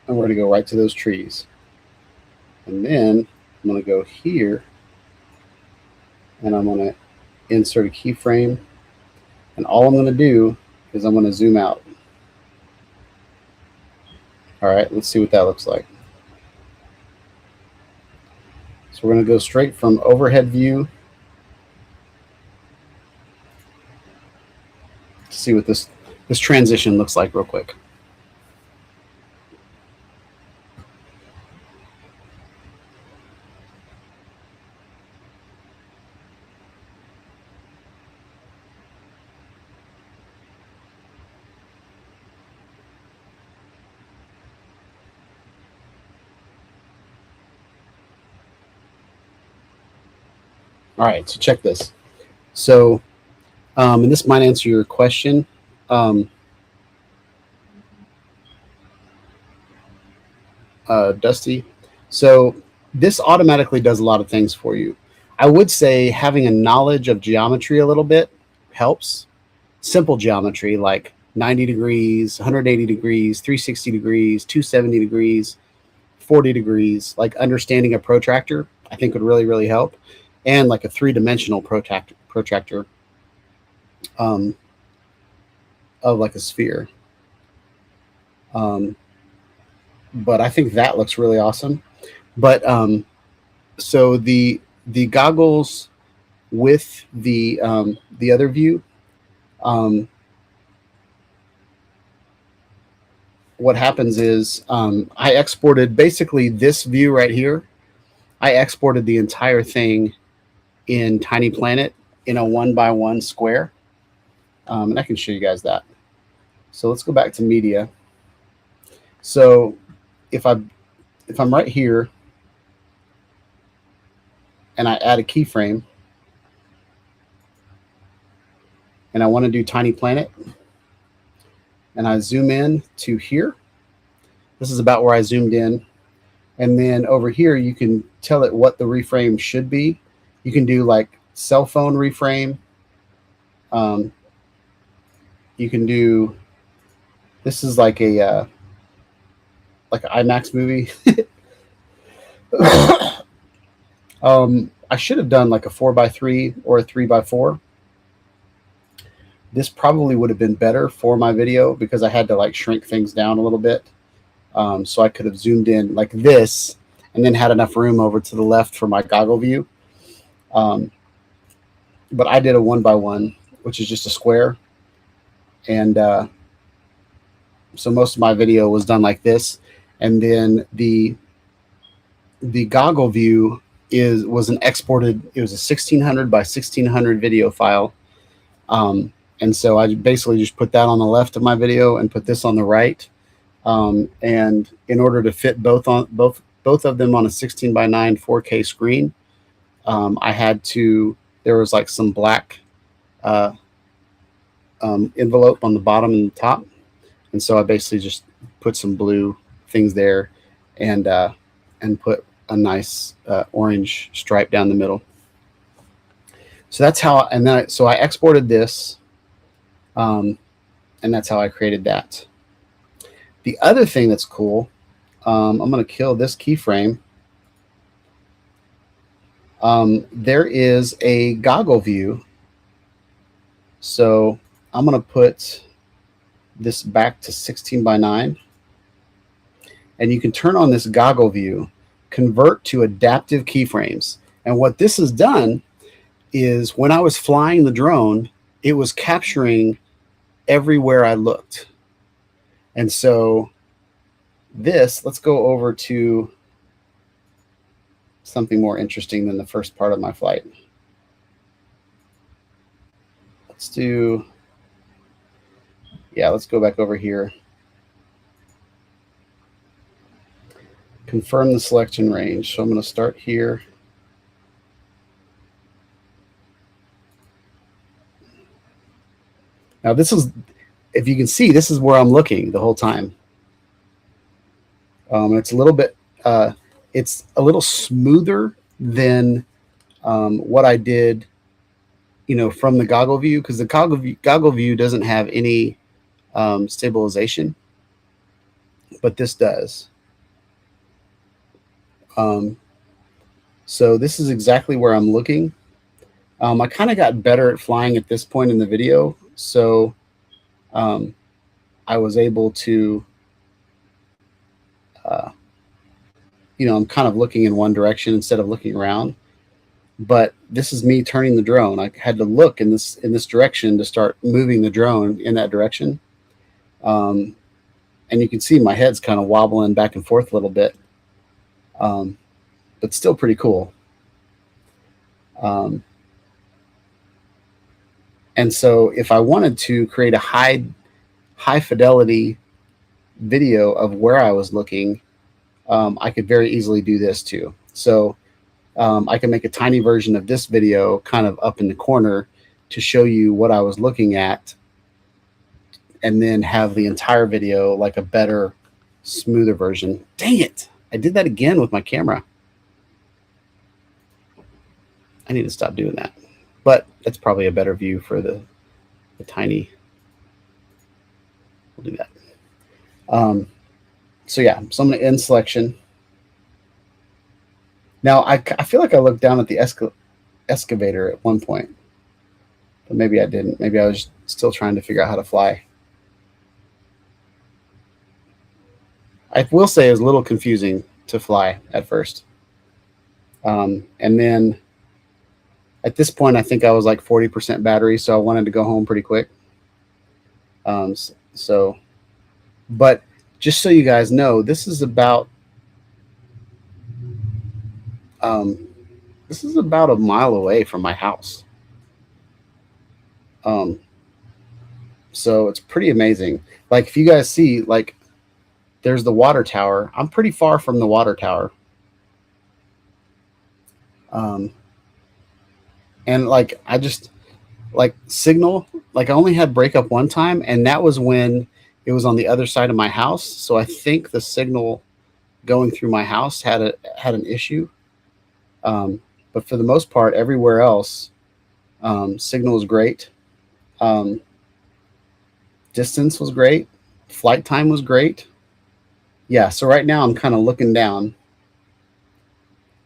Speaker 2: And we're going to go right to those trees. And then I'm going to go here and I'm going to insert a keyframe. And all I'm going to do is I'm going to zoom out. All right, let's see what that looks like. So we're going to go straight from overhead view to see what this transition looks like real quick. All right, so check this. So, and this might answer your question. Dusty. So this automatically does a lot of things for you. I would say having a knowledge of geometry a little bit helps. Simple geometry like 90 degrees, 180 degrees, 360 degrees, 270 degrees, 40 degrees, like understanding a protractor, I think would really, really help. And like a three-dimensional protractor of like a sphere. But I think that looks really awesome. But so the goggles with the other view, what happens is I exported basically this view right here. I exported the entire thing in Tiny Planet in a 1x1 square. And I can show you guys that. So let's go back to media. So if I'm right here and I add a keyframe and I want to do Tiny Planet and I zoom in to here, this is about where I zoomed in. And then over here, you can tell it what the reframe should be. You can do like cell phone reframe. You can do, this is like a like an IMAX movie. I should have done like a 4x3 or a 3x4. This probably would have been better for my video because I had to like shrink things down a little bit. So I could have zoomed in like this and then had enough room over to the left for my goggle view. But I did a 1x1, which is just a square. And so most of my video was done like this. And then the goggle view was an exported, it was a 1600 by 1600 video file. And so I basically just put that on the left of my video and put this on the right. And in order to fit both of them on a 16:9 4K screen, I had to, there was like some black envelope on the bottom and the top. And so I basically just put some blue things there and put a nice orange stripe down the middle. So that's how, and then so I exported this, and that's how I created that. The other thing that's cool, I'm going to kill this keyframe. There is a goggle view. So I'm going to put this back to 16:9. and you can turn on this goggle view, convert to adaptive keyframes. And what this has done is when I was flying the drone, it was capturing everywhere I looked. And so let's go over to something more interesting than the first part of my flight. Let's go back over here. Confirm the selection range. So I'm going to start here. Now this is, if you can see, this is where I'm looking the whole time. It's a little bit, it's a little smoother than what I did, from the goggle view, because the goggle view doesn't have any stabilization, but this does. So this is exactly where I'm looking. I kind of got better at flying at this point in the video, so I was able to, I'm kind of looking in one direction instead of looking around. But this is me turning the drone. I had to look in this direction to start moving the drone in that direction. And you can see my head's kind of wobbling back and forth a little bit, but still pretty cool. And so if I wanted to create a high fidelity video of where I was looking, I could very easily do this too. So I can make a tiny version of this video kind of up in the corner to show you what I was looking at, and then have the entire video like a better, smoother version. Dang it! I did that again with my camera. I need to stop doing that. But it's probably a better view for the tiny. We'll do that. So yeah, so I'm going to end selection. Now, I feel like I looked down at the excavator at one point, but maybe I didn't. Maybe I was still trying to figure out how to fly. I will say it was a little confusing to fly at first. And then at this point, I think I was like 40% battery, so I wanted to go home pretty quick. But just so you guys know, this is about a mile away from my house. So it's pretty amazing. Like if you guys see, like there's the water tower. I'm pretty far from the water tower. And like, I just like signal, like I only had breakup one time, and that was when it was on the other side of my house. So I think the signal going through my house had an issue. But for the most part, everywhere else, signal was great. Distance was great. Flight time was great. Yeah, so right now I'm kind of looking down.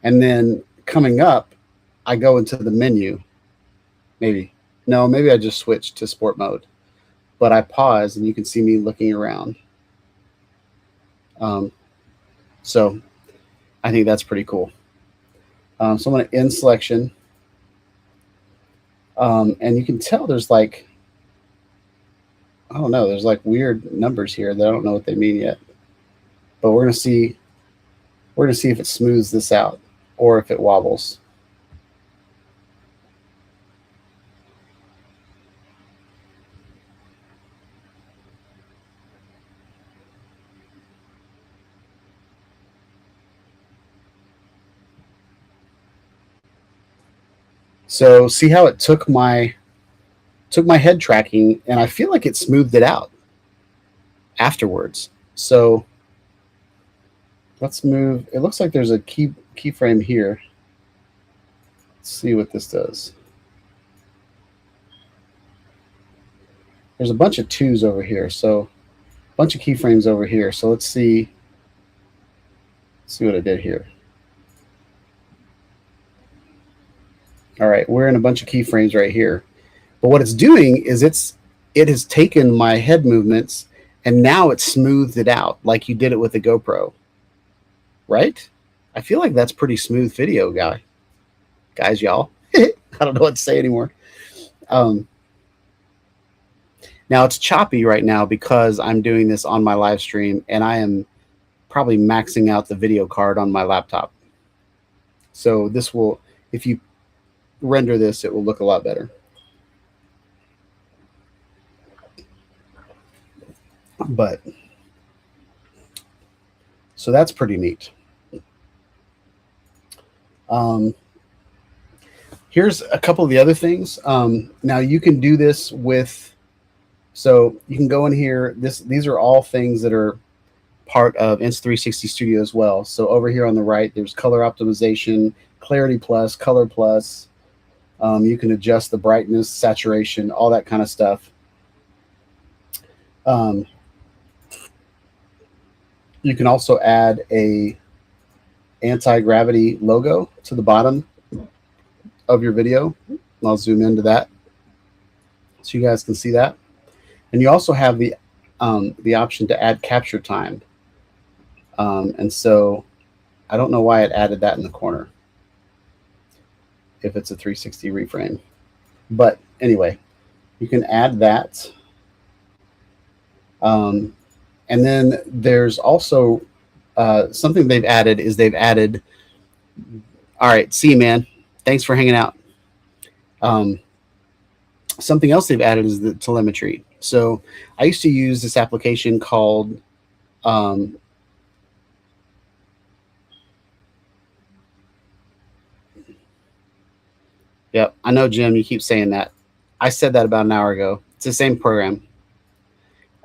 Speaker 2: And then coming up, I go into the menu. Maybe I just switched to sport mode. But I pause and you can see me looking around. So I think that's pretty cool. So I'm going to end selection. And you can tell there's like, I don't know, there's like weird numbers here that I don't know what they mean yet. But we're going to see if it smooths this out or if it wobbles. So see how it took my head tracking, and I feel like it smoothed it out afterwards. So let's move. It looks like there's a keyframe here. Let's see what this does. There's a bunch of 2s over here, so a bunch of keyframes over here. So let's see what it did here. All right, we're in a bunch of keyframes right here. But what it's doing is it has taken my head movements and now it's smoothed it out like you did it with the GoPro. right? I feel like that's pretty smooth video, guys, y'all. I don't know what to say anymore. Um, Now it's choppy right now because I'm doing this on my live stream and I am probably maxing out the video card on my laptop. So this will, if you render this, it will look a lot better. But so that's pretty neat. Here's a couple of the other things. Now you can do this with, so you can go in here. These are all things that are part of Insta360 Studio as well. So over here on the right, there's color optimization, clarity plus, color plus. You can adjust the brightness, saturation, all that kind of stuff. You can also add a anti-gravity logo to the bottom of your video. I'll zoom into that so you guys can see that. And you also have the option to add capture time. And so I don't know why it added that in the corner if it's a 360 reframe. But anyway, you can add that. And then there's also something they've added is they've added, all right, see you, man. Thanks for hanging out. Something else they've added is the telemetry. So I used to use this application called yep, I know, Jim, you keep saying that. I said that about an hour ago. It's the same program.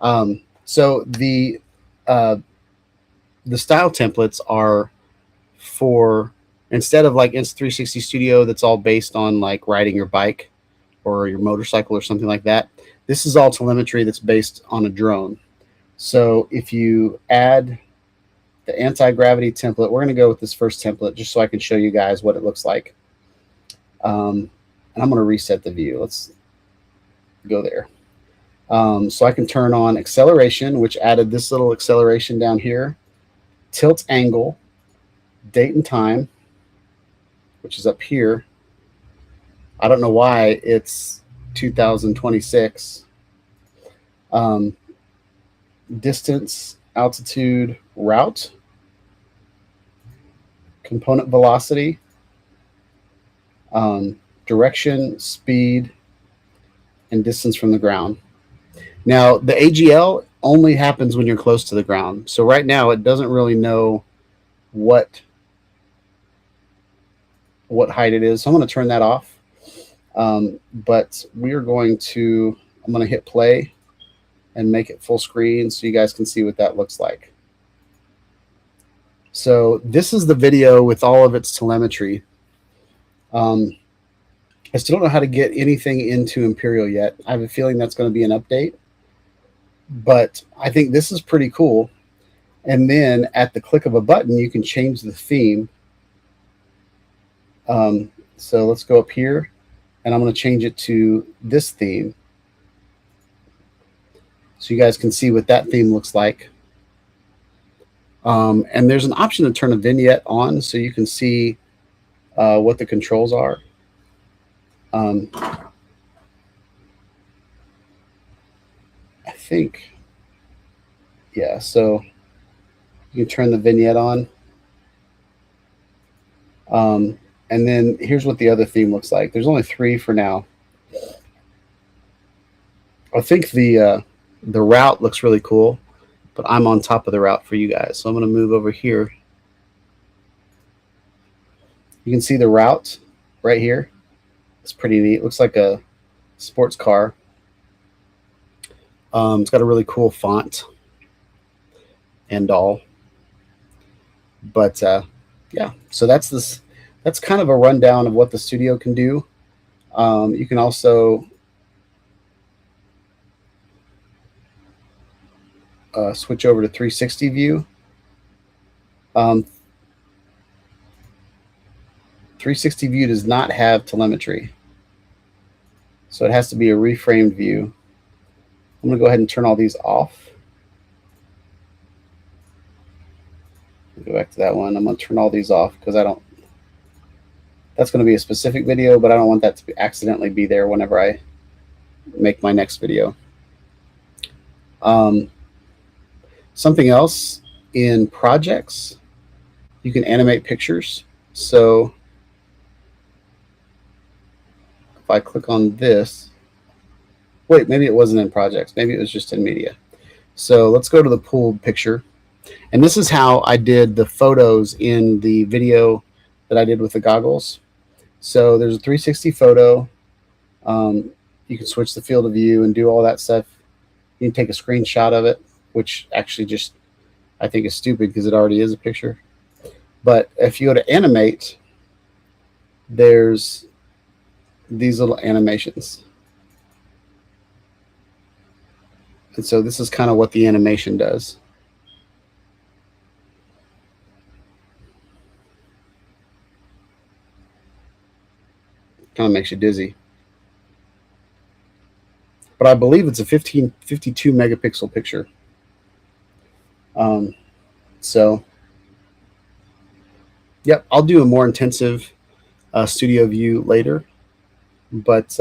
Speaker 2: So the style templates are for, instead of like Insta360 Studio that's all based on like riding your bike or your motorcycle or something like that, this is all telemetry that's based on a drone. So if you add the anti-gravity template, we're going to go with this first template just so I can show you guys what it looks like. And I'm going to reset the view. Let's go there. So I can turn on acceleration, which added this little acceleration down here, tilt angle, date and time, which is up here. I don't know why it's 2026. Distance, altitude, route, component velocity, direction, speed, and distance from the ground. Now, the AGL only happens when you're close to the ground. So right now, it doesn't really know what height it is. So I'm going to turn that off. But we are going to, I'm going to hit play and make it full screen so you guys can see what that looks like. So this is the video with all of its telemetry. I still don't know how to get anything into Imperial yet. I have a feeling that's going to be an update. But I think this is pretty cool. And then at the click of a button, you can change the theme. So let's go up here, and I'm going to change it to this theme, so you guys can see what that theme looks like. And there's an option to turn a vignette on so you can see what the controls are. I think, yeah, so you can turn the vignette on. And then here's what the other theme looks like. There's only 3 for now. I think the route looks really cool, but I'm on top of the route for you guys. So I'm going to move over here. You can see the route right here. It's pretty neat. It looks like a sports car. It's got a really cool font and all. But yeah, so that's kind of a rundown of what the studio can do. You can also switch over to 360 view. 360 view does not have telemetry, so it has to be a reframed view. I'm going to go ahead and turn all these off. Go back to that one. I'm going to turn all these off because that's going to be a specific video, but I don't want that to accidentally be there whenever I make my next video. Something else in projects, you can animate pictures. So if I click on this, wait, maybe it wasn't in projects. Maybe it was just in media. So let's go to the pooled picture. And this is how I did the photos in the video that I did with the goggles. So there's a 360 photo. You can switch the field of view and do all that stuff. You can take a screenshot of it, which actually just I think is stupid because it already is a picture. But if you go to animate, there's these little animations. And so this is kind of what the animation does. Kind of makes you dizzy. But I believe it's a 52 megapixel picture. So, yep, I'll do a more intensive studio view later. But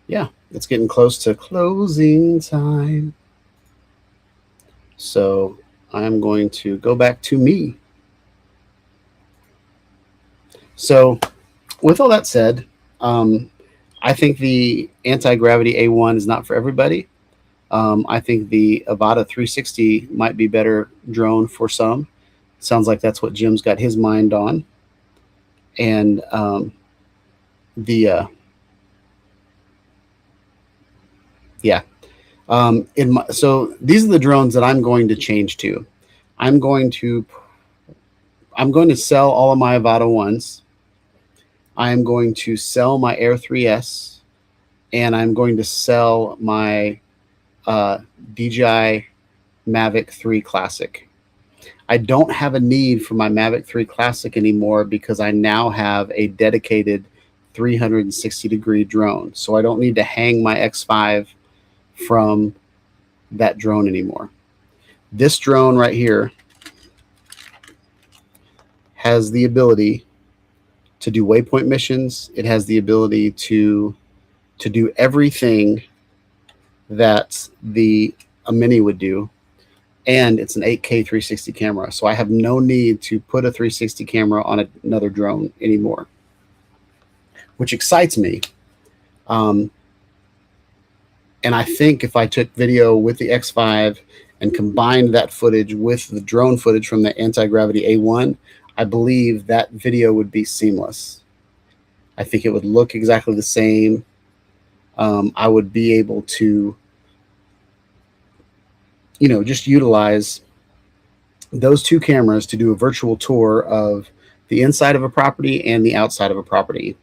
Speaker 2: yeah, it's getting close to closing time. So I'm going to go back to me. So with all that said, I think the Antigravity A1 is not for everybody. I think the Avata 360 might be better drone for some. Sounds like that's what Jim's got his mind on. And yeah. So these are the drones that I'm going to change to. I'm going to sell all of my Avata ones. I am going to sell my Air 3S, and I'm going to sell my DJI Mavic 3 Classic. I don't have a need for my Mavic 3 Classic anymore because I now have a dedicated 360-degree drone. So I don't need to hang my X5 from that drone anymore. This drone right here has the ability to do waypoint missions. It has the ability to do everything that a Mini would do. And it's an 8K 360 camera. So I have no need to put a 360 camera on another drone anymore, which excites me. And I think if I took video with the X5 and combined that footage with the drone footage from the Antigravity A1, I believe that video would be seamless. I think it would look exactly the same. I would be able to, just utilize those two cameras to do a virtual tour of the inside of a property and the outside of a property.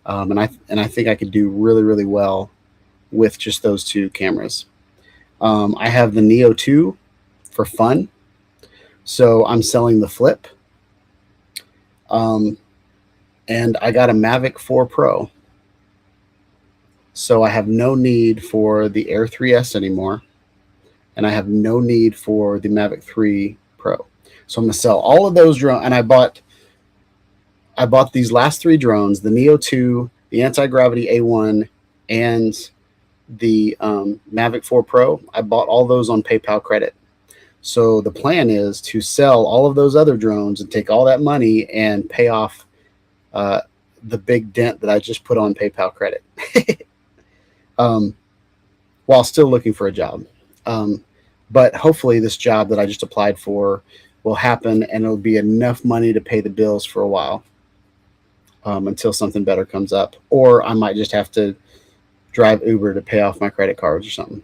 Speaker 2: And I think I could do really, really well with just those two cameras. I have the Neo 2 for fun. So I'm selling the Flip. And I got a Mavic 4 Pro. So I have no need for the Air 3S anymore. And I have no need for the Mavic 3 Pro. So I'm going to sell all of those drones. And I bought these last three drones, the Neo 2, the Antigravity A1, and the Mavic 4 Pro. I bought all those on PayPal credit. So the plan is to sell all of those other drones and take all that money and pay off the big dent that I just put on PayPal credit while still looking for a job. But hopefully this job that I just applied for will happen and it'll be enough money to pay the bills for a while until something better comes up. Or I might just have to drive Uber to pay off my credit cards or something.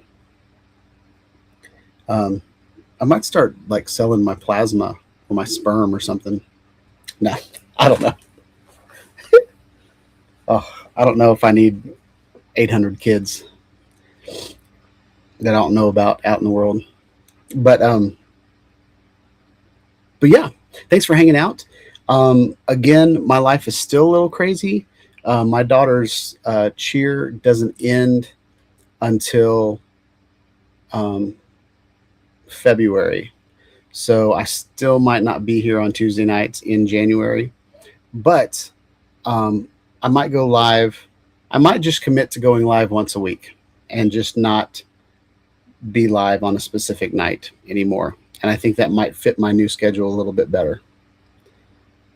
Speaker 2: I might start like selling my plasma or my sperm or something. No, I don't know. I don't know if I need 800 kids that I don't know about out in the world. But yeah, thanks for hanging out. Again, my life is still a little crazy. My daughter's cheer doesn't end until February. So I still might not be here on Tuesday nights in January, but I might go live. I might just commit to going live once a week and just not be live on a specific night anymore. And I think that might fit my new schedule a little bit better.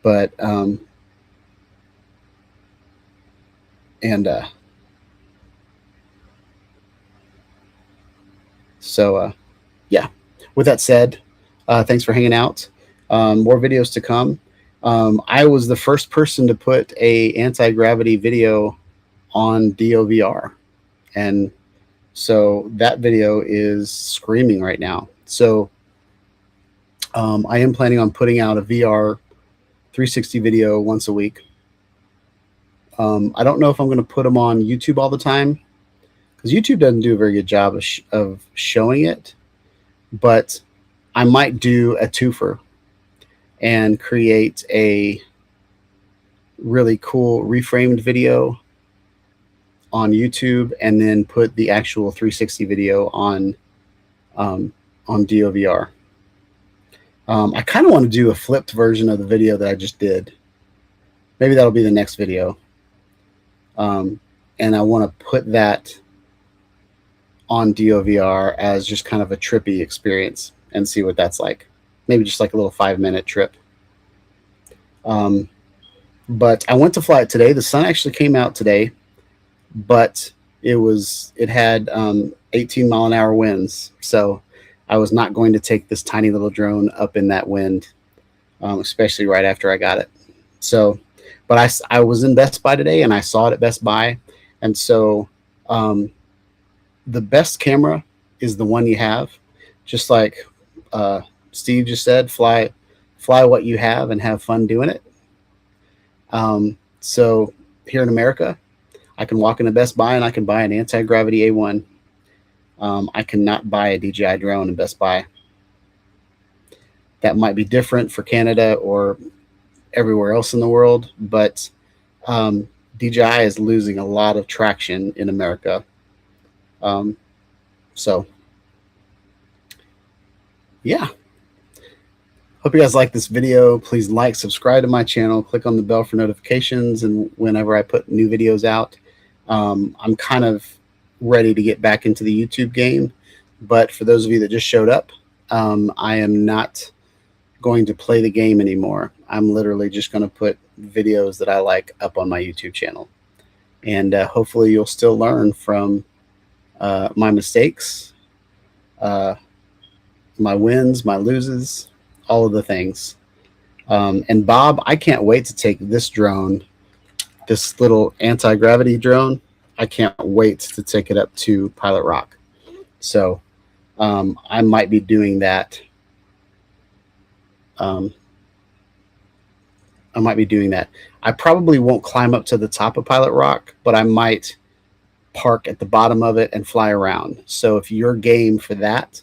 Speaker 2: But and so yeah. With that said, thanks for hanging out. More videos to come. I was the first person to put a anti-gravity video on DOVR, and so that video is screaming right now. So I am planning on putting out a VR 360 video once a week. I don't know if I'm going to put them on YouTube all the time, because YouTube doesn't do a very good job of showing it, but I might do a twofer and create a really cool reframed video on YouTube and then put the actual 360 video on DOVR. I kind of want to do a flipped version of the video that I just did. Maybe that'll be the next video. And I want to put that on DOVR as just kind of a trippy experience and see what that's like. Maybe just like a little 5-minute trip. But I went to fly it today. The sun actually came out today, but it had 18-mile-an-hour winds. So I was not going to take this tiny little drone up in that wind, especially right after I got it. So, but I was in Best Buy today and I saw it at Best Buy. And so the best camera is the one you have. Just like Steve just said, fly what you have and have fun doing it. So here in America, I can walk into Best Buy and I can buy an Antigravity A1. I cannot buy a DJI drone in Best Buy. That might be different for Canada or everywhere else in the world, but DJI is losing a lot of traction in America. So yeah. Hope you guys like this video. Please like, subscribe to my channel, click on the bell for notifications, and whenever I put new videos out. I'm kind of ready to get back into the YouTube game, but for those of you that just showed up, I am not going to play the game anymore. I'm literally just going to put videos that I like up on my YouTube channel, and hopefully you'll still learn from my mistakes, my wins, my loses, all of the things. And Bob, I can't wait to take this drone, this little anti-gravity drone. I can't wait to take it up to Pilot Rock. So I might be doing that. I probably won't climb up to the top of Pilot Rock, but I might park at the bottom of it and fly around. So if you're game for that,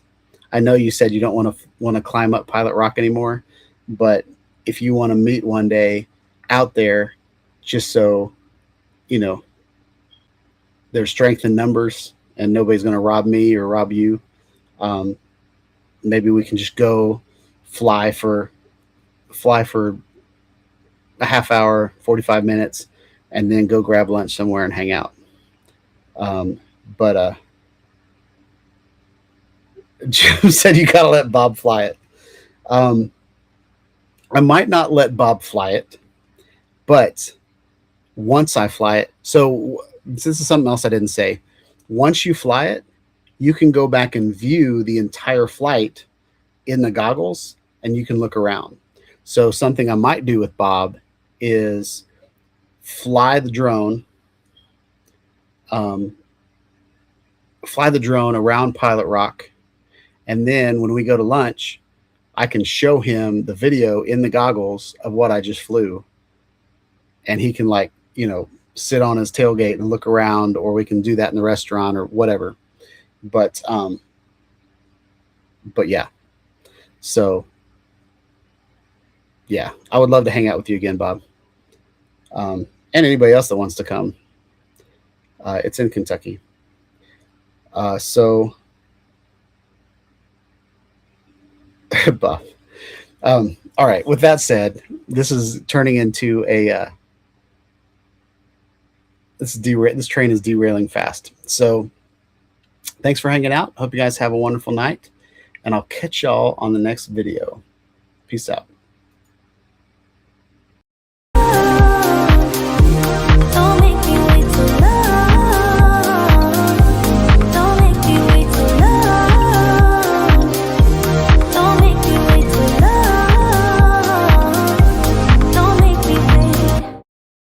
Speaker 2: I know you said you don't want to climb up Pilot Rock anymore, but if you want to meet one day out there, just so you know, there's strength in numbers and nobody's going to rob me or rob you. Maybe we can just go fly for a half hour, 45 minutes, and then go grab lunch somewhere and hang out. But Jim said you got to let Bob fly it. I might not let Bob fly it, but once I fly it, so this is something else I didn't say. Once you fly it, you can go back and view the entire flight in the goggles, and you can look around. So something I might do with Bob is fly the drone around Pilot Rock, and then when we go to lunch, I can show him the video in the goggles of what I just flew, and he can, like, you know, sit on his tailgate and look around, or we can do that in the restaurant or whatever. But yeah, so yeah, I would love to hang out with you again, Bob, and anybody else that wants to come. It's in Kentucky. So buff. All right. With that said, this is turning into a this train is derailing fast. So thanks for hanging out. Hope you guys have a wonderful night, and I'll catch y'all on the next video. Peace out.